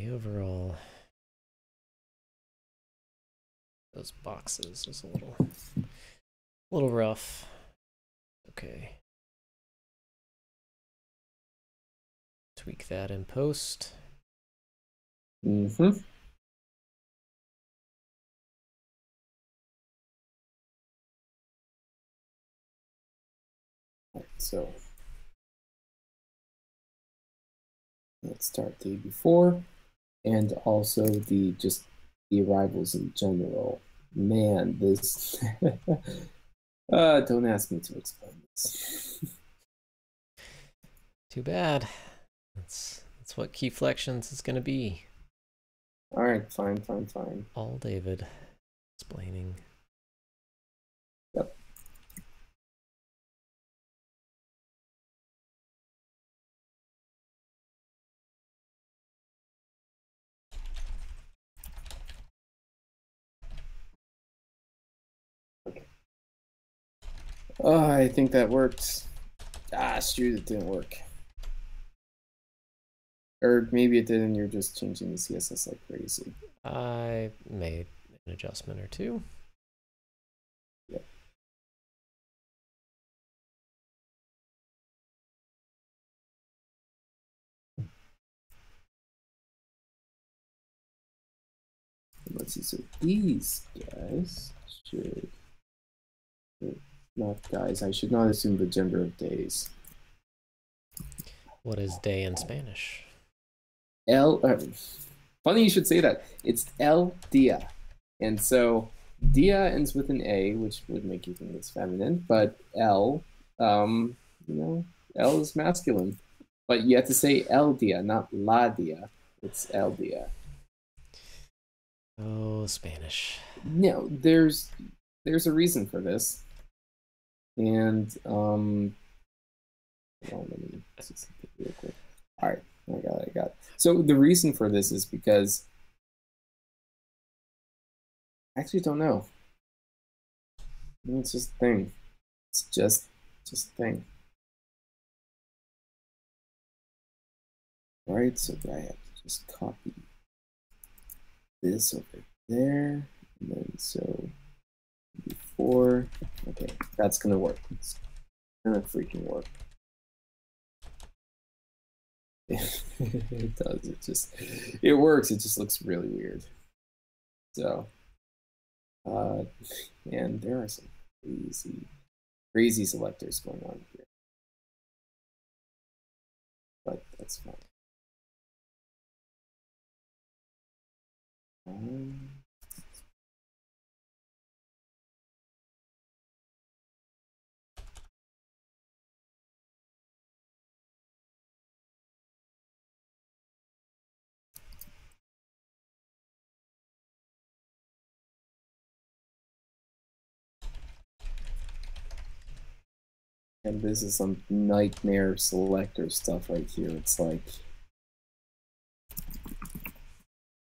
the overall, those boxes is a little rough. Okay. Tweak that in post. Mm-hmm. So let's start day before, and also the arrivals in general. Man, this don't ask me to explain this. Too bad. That's what Keyflections is gonna be. All right, fine. All David explaining. Yep. Okay. Oh, I think that worked. Ah, shoot, it didn't work. Or maybe it did and you're just changing the CSS like crazy. I made an adjustment or two. Yep. Let's see, so these guys should, not guys, I should not assume the gender of days. What is day in Spanish? Funny you should say that. It's el dia. And so dia ends with an A, which would make you think it's feminine, but el, you know, el is masculine. But you have to say el dia, not la dia. It's el dia. Oh, Spanish. No, there's a reason for this. And hold on, let me see something real quick. All right, I got it. So the reason for this is because I actually don't know. It's just a thing. It's just a thing. All right, so I have to just copy this over there, and then so before, okay, that's gonna work. It's gonna freaking work. It does. It works. It just looks really weird. So, and there are some crazy selectors going on here, but that's fine. And this is some nightmare selector stuff right here. It's like,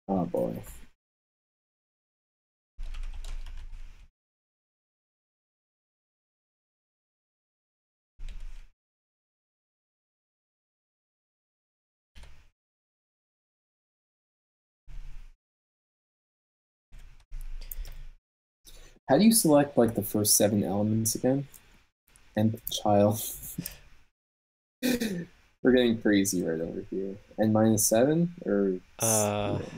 oh boy. How do you select like the first 7 elements again? And child. We're getting crazy right over here. And -7 or let's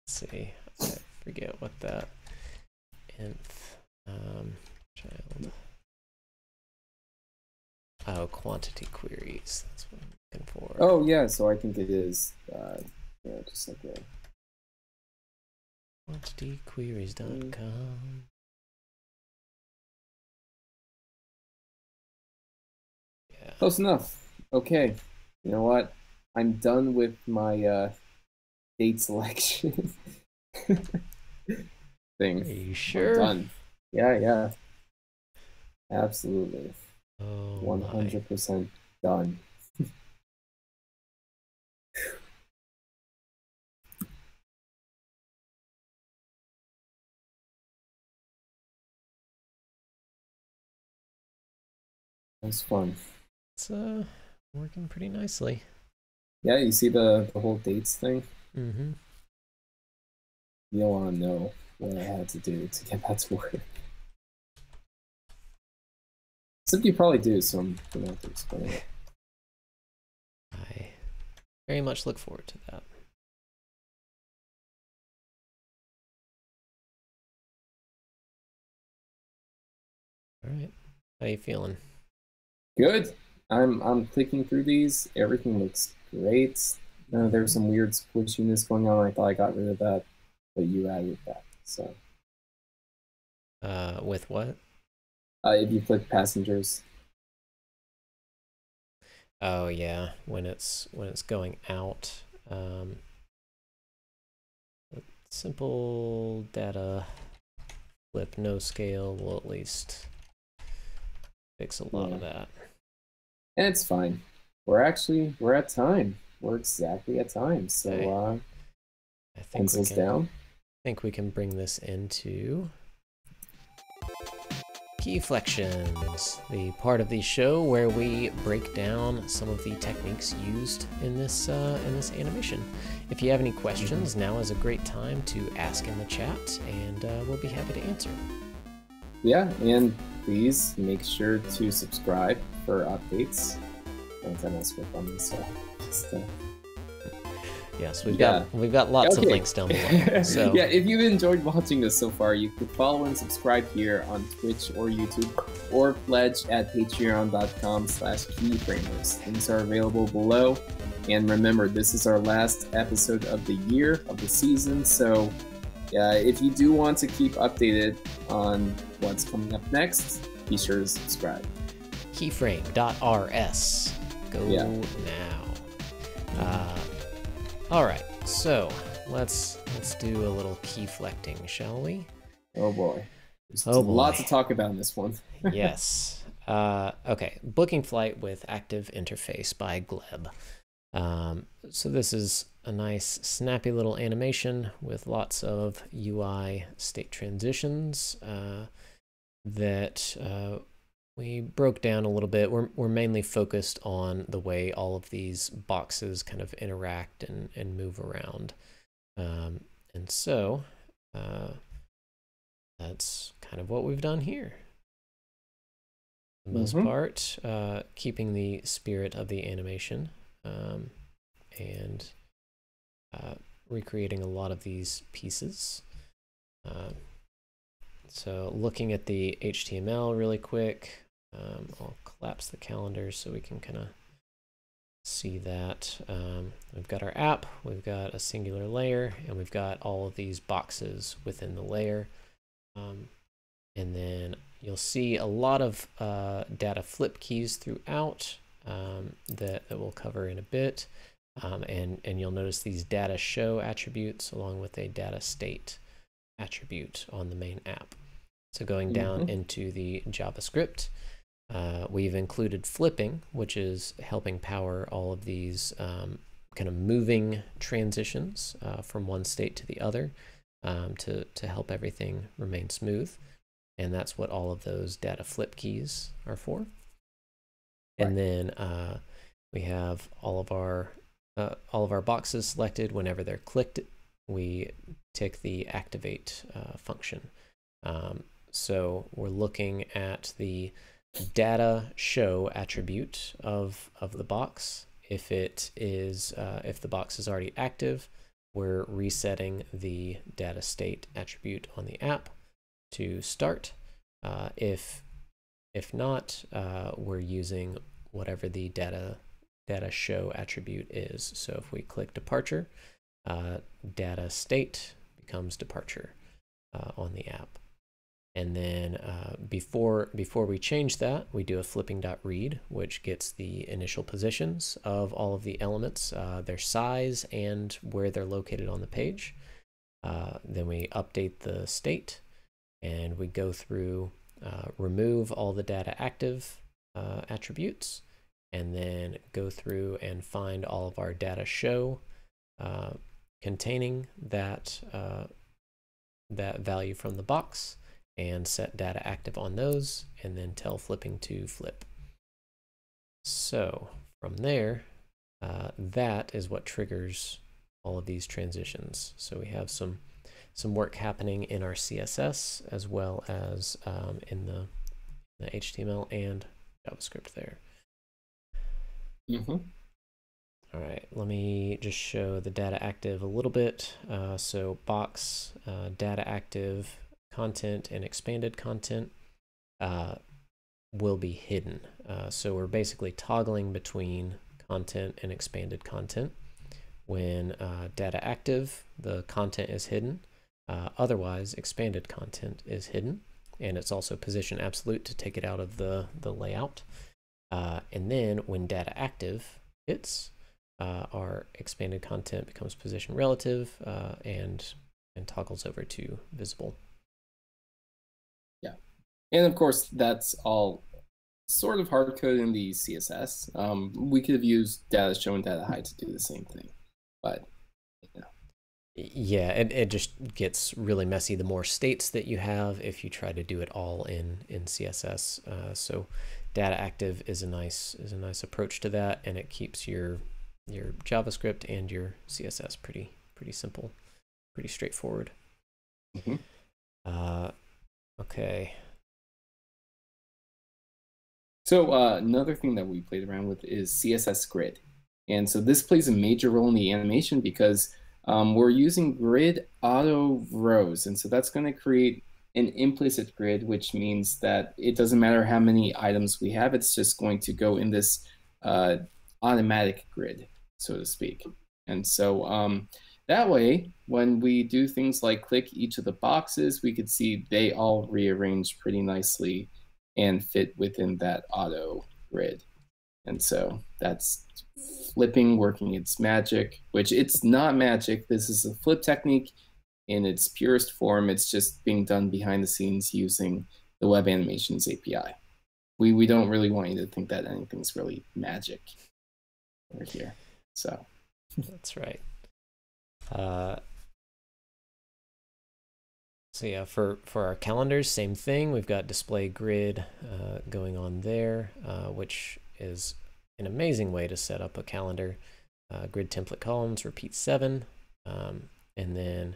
see. I forget what that nth child. Oh, quantity queries. That's what I'm looking for. Oh yeah, so I think it is yeah, just like a quantityqueries.com. Yeah. Close enough. Okay. You know what? I'm done with my date selection thing. Are you sure? I'm done. Yeah. Absolutely. Oh, 100% done. That's fun. It's working pretty nicely. Yeah, you see the whole dates thing? You don't want to know what I had to do to get that to work. Except you probably do, so I'm going to have to explain it. I very much look forward to that. All right. How you feeling? Good. I'm clicking through these. Everything looks great. There's some weird squishiness going on. I thought I got rid of that, but you added that. So. With what? If you click passengers. Oh yeah, when it's going out. Simple data flip no scale will at least fix a lot of that. And it's fine. We're at time. We're exactly at time. So I think pencils down. I think we can bring this into Keyflections, the part of the show where we break down some of the techniques used in this animation. If you have any questions, now is a great time to ask in the chat, and we'll be happy to answer. Yeah, and please make sure to subscribe for updates. On this stuff. Yes, we've got lots of links down below. So yeah, if you've enjoyed watching this so far, you could follow and subscribe here on Twitch or YouTube, or pledge at patreon.com/keyframers. Links are available below. And remember, this is our last episode of the year, of the season, so if you do want to keep updated on what's coming up next, be sure to subscribe. Keyframe.rs. Go now. All right, so let's do a little keyflecting, shall we? Oh boy. There's a lot to talk about in this one. Yes. Okay, booking flight with active interface by Gleb. So this is a nice snappy little animation with lots of UI state transitions that we broke down a little bit. We're mainly focused on the way all of these boxes kind of interact and move around. And so that's kind of what we've done here. For the most part, keeping the spirit of the animation and recreating a lot of these pieces. So looking at the HTML really quick, I'll collapse the calendar so we can kind of see that. We've got our app, we've got a singular layer, and we've got all of these boxes within the layer. And then you'll see a lot of data flip keys throughout that we'll cover in a bit. And you'll notice these data show attributes along with a data state attribute on the main app. So going down into the JavaScript, we've included flipping, which is helping power all of these kind of moving transitions from one state to the other to help everything remain smooth. And that's what all of those data flip keys are for. Right. And then we have all of our boxes selected. Whenever they're clicked, we tick the activate function. So we're looking at the data show attribute of the box. If it is if the box is already active, we're resetting the data state attribute on the app to start. If not, we're using whatever the data show attribute is. So if we click departure, data state becomes departure on the app. And then before we change that, we do a flipping.read, which gets the initial positions of all of the elements, their size, and where they're located on the page. Then we update the state, and we go through, remove all the data active attributes, and then go through and find all of our data show containing that value from the box, and set data active on those, and then tell flipping to flip. So from there, that is what triggers all of these transitions. So we have some work happening in our CSS as well as in the HTML and JavaScript there. Mm-hmm. All right, let me just show the data active a little bit. So box, data active, content, and expanded content will be hidden. So we're basically toggling between content and expanded content. When data active, the content is hidden. Otherwise, expanded content is hidden. And it's also position absolute to take it out of the layout. And then when data active hits, our expanded content becomes position relative and toggles over to visible. Yeah. And of course, that's all sort of hard coded in the CSS. We could have used data show and data hide to do the same thing, but you know. Yeah, it just gets really messy the more states that you have if you try to do it all in CSS. So data active is a nice approach to that, and it keeps your JavaScript and your CSS pretty simple, pretty straightforward. Mm-hmm. Okay. So another thing that we played around with is CSS Grid. And so this plays a major role in the animation because we're using grid auto rows. And so that's going to create an implicit grid, which means that it doesn't matter how many items we have, it's just going to go in this automatic grid, so to speak. And so that way, when we do things like click each of the boxes, we could see they all rearrange pretty nicely and fit within that auto grid. And so that's flipping working its magic, which it's not magic. This is a flip technique in its purest form. It's just being done behind the scenes using the Web Animations API. We don't really want you to think that anything's really magic over here. So that's right. So yeah, for our calendars, same thing. We've got display grid going on there, which is an amazing way to set up a calendar. Grid template columns, repeat 7. And then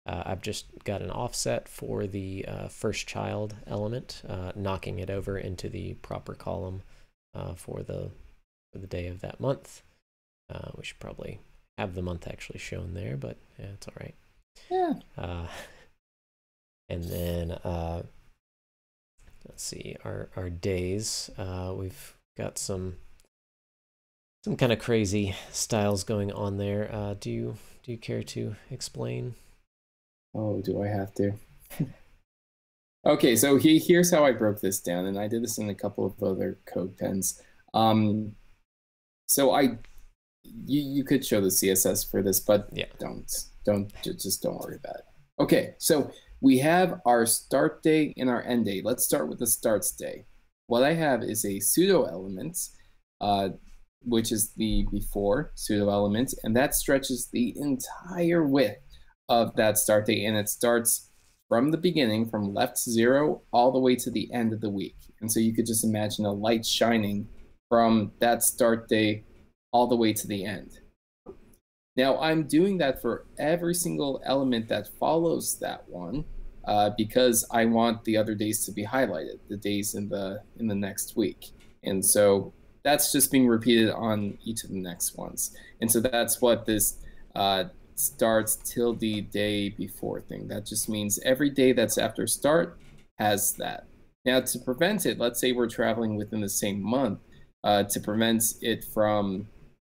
I've just got an offset for the first child element, knocking it over into the proper column for the day of that month. We should probably have the month actually shown there, but yeah, it's all right. Yeah. And then let's see, our days. We've got some kind of crazy styles going on there. Do you care to explain? Oh, do I have to? Okay, so here's how I broke this down, and I did this in a couple of other code pens. So you could show the CSS for this, but yeah, just don't worry about it. Okay, so we have our start day and our end day. Let's start with the starts day. What I have is a pseudo element, which is the before pseudo element, and that stretches the entire width of that start day, and it starts from the beginning, from left 0 all the way to the end of the week. And so you could just imagine a light shining from that start day all the way to the end. Now I'm doing that for every single element that follows that one, because I want the other days to be highlighted, the days in the next week. And so that's just being repeated on each of the next ones. And so that's what this starts till the day before thing. That just means every day that's after start has that. Now to prevent it, let's say we're traveling within the same month, to prevent it from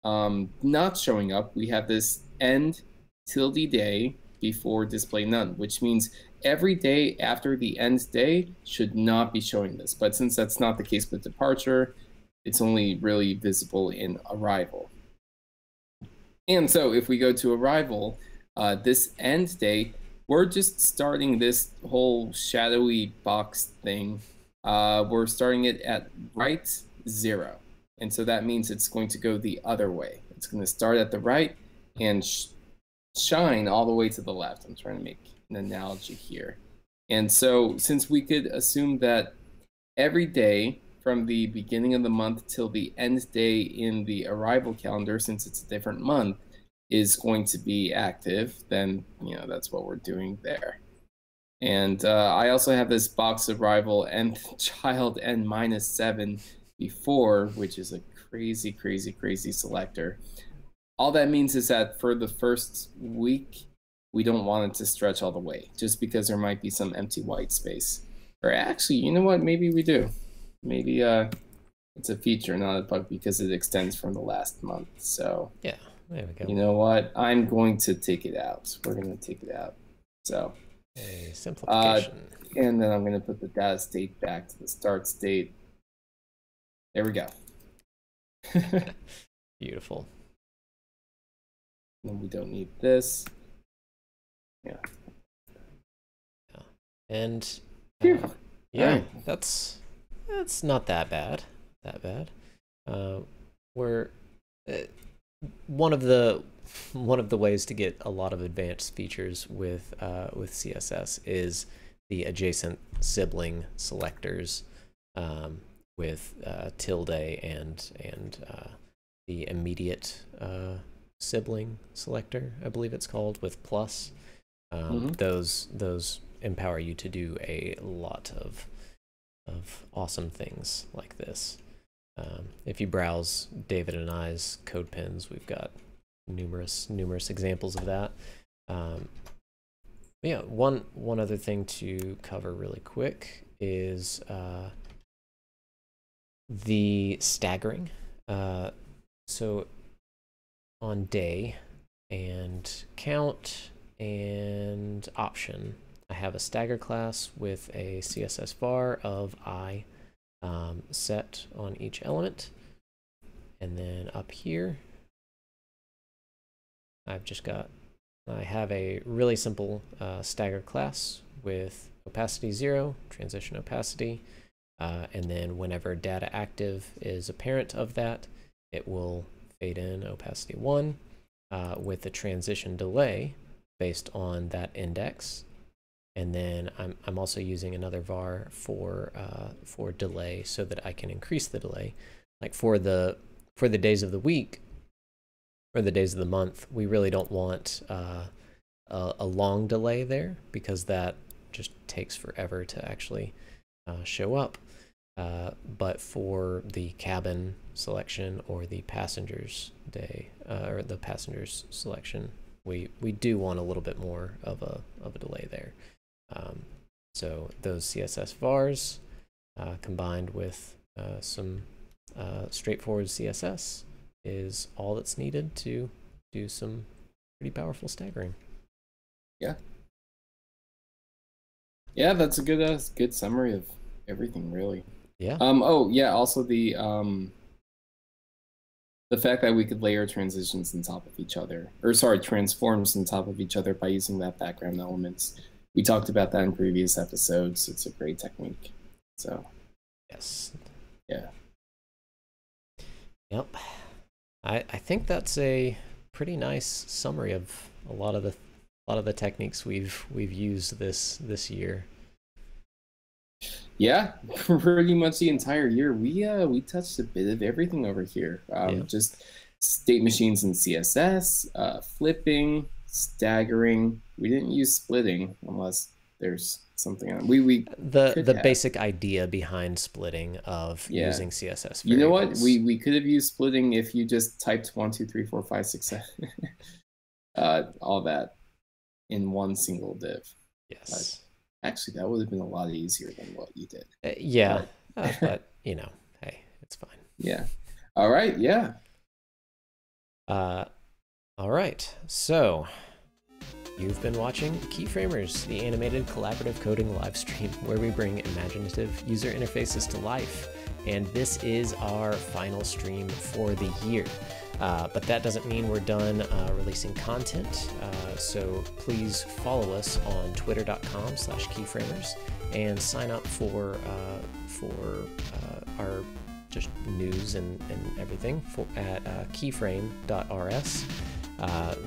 not showing up, we have this end till the day before display none, which means every day after the end day should not be showing this. But since that's not the case with departure, it's only really visible in arrival. And so if we go to arrival, this end day, we're just starting this whole shadowy box thing. We're starting it at right 0. And so that means it's going to go the other way. It's going to start at the right and shine all the way to the left. I'm trying to make an analogy here. And so since we could assume that every day from the beginning of the month till the end day in the arrival calendar, since it's a different month, is going to be active, then that's what we're doing there. And I also have this box arrival nth child n minus 7 before, which is a crazy, crazy, crazy selector. All that means is that for the first week, we don't want it to stretch all the way, just because there might be some empty white space. Or actually, you know what? Maybe we do. Maybe it's a feature, not a bug, because it extends from the last month. So yeah, there we go. You know what? I'm going to take it out. We're going to take it out. So a simplification. And then I'm going to put the data state back to the start state. There we go. Beautiful. And we don't need this. Yeah. And yeah, right. that's not that bad. We're one of the ways to get a lot of advanced features with CSS is the adjacent sibling selectors with tilde and the immediate sibling selector, I believe it's called, with plus. Those empower you to do a lot of awesome things like this. If you browse David and I's code pens, we've got numerous examples of that. Yeah, one other thing to cover really quick is the staggering. So on day and count and option, I have a stagger class with a CSS var of I set on each element. And then up here, I have a really simple stagger class with opacity 0, transition opacity, and then whenever data active is a parent of that, it will fade in opacity 1 with a transition delay based on that index. And then I'm also using another var for delay so that I can increase the delay. Like for the days of the week or the days of the month, we really don't want a long delay there because that just takes forever to actually show up. But for the cabin selection or the passengers day or the passengers selection, we do want a little bit more of a delay there. So those CSS vars combined with some straightforward CSS is all that's needed to do some pretty powerful staggering. Yeah, that's a good summary of everything, really. Yeah. Oh yeah, also the fact that we could layer transitions on top of each other, or sorry, transforms on top of each other by using that background elements. We talked about that in previous episodes. It's a great technique. So yes. Yeah. Yep. I think that's a pretty nice summary of a lot of the techniques we've used this year. Yeah, pretty much the entire year. We touched a bit of everything over here. Just state machines in CSS, flipping, staggering. We didn't use splitting unless there's something on. The basic idea behind splitting of using CSS variables. You know what? We could have used splitting if you just typed 1, 2, 3, 4, 5, 6, 7, all that in one single div. Yes. Actually, that would have been a lot easier than what you did. Yeah, but hey, it's fine. Yeah. All right. Yeah. All right. So you've been watching Keyframers, the animated collaborative coding live stream where we bring imaginative user interfaces to life. And this is our final stream for the year. But that doesn't mean we're done releasing content. So please follow us on twitter.com/keyframers and sign up for our just news and everything at keyframe.rs.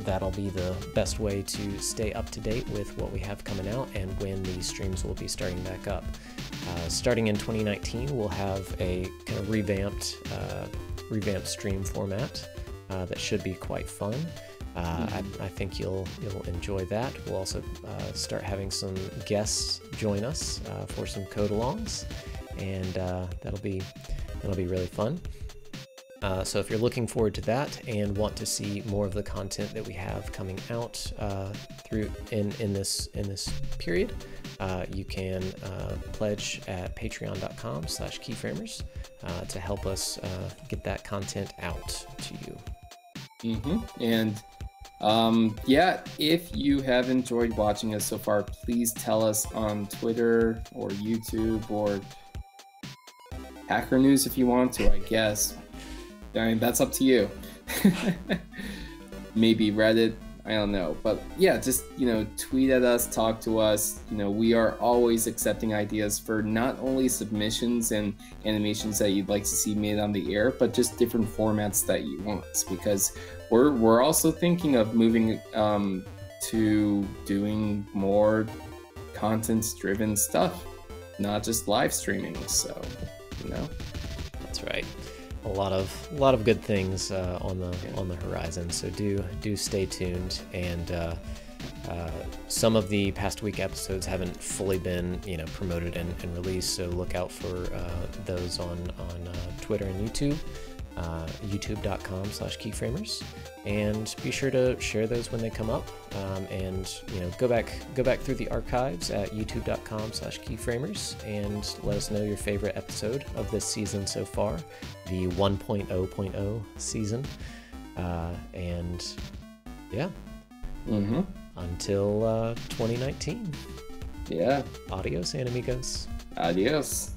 That'll be the best way to stay up to date with what we have coming out and when these streams will be starting back up. Starting in 2019, we'll have a kind of revamped stream format that should be quite fun. I think you'll enjoy that. We'll also start having some guests join us for some code alongs, and that'll be really fun. So if you're looking forward to that and want to see more of the content that we have coming out through in this period, you can pledge at patreon.com/keyframers to help us get that content out to you. And yeah, if you have enjoyed watching us so far, please tell us on Twitter or YouTube or Hacker News if you want to, I guess. I mean, that's up to you. Maybe Reddit, I don't know. But yeah, just, tweet at us, talk to us. We are always accepting ideas for not only submissions and animations that you'd like to see made on the air, but just different formats that you want. Because we're also thinking of moving to doing more content-driven stuff, not just live streaming. So, That's right. A lot of good things on the horizon, so do stay tuned. And some of the past week episodes haven't fully been promoted and released, so look out for those on Twitter and YouTube, youtube.com/keyframers, and be sure to share those when they come up, and go back through the archives at youtube.com/keyframers and let us know your favorite episode of this season so far, the 1.0.0 season. And yeah, until 2019. Yeah. Adios, amigos. Adios.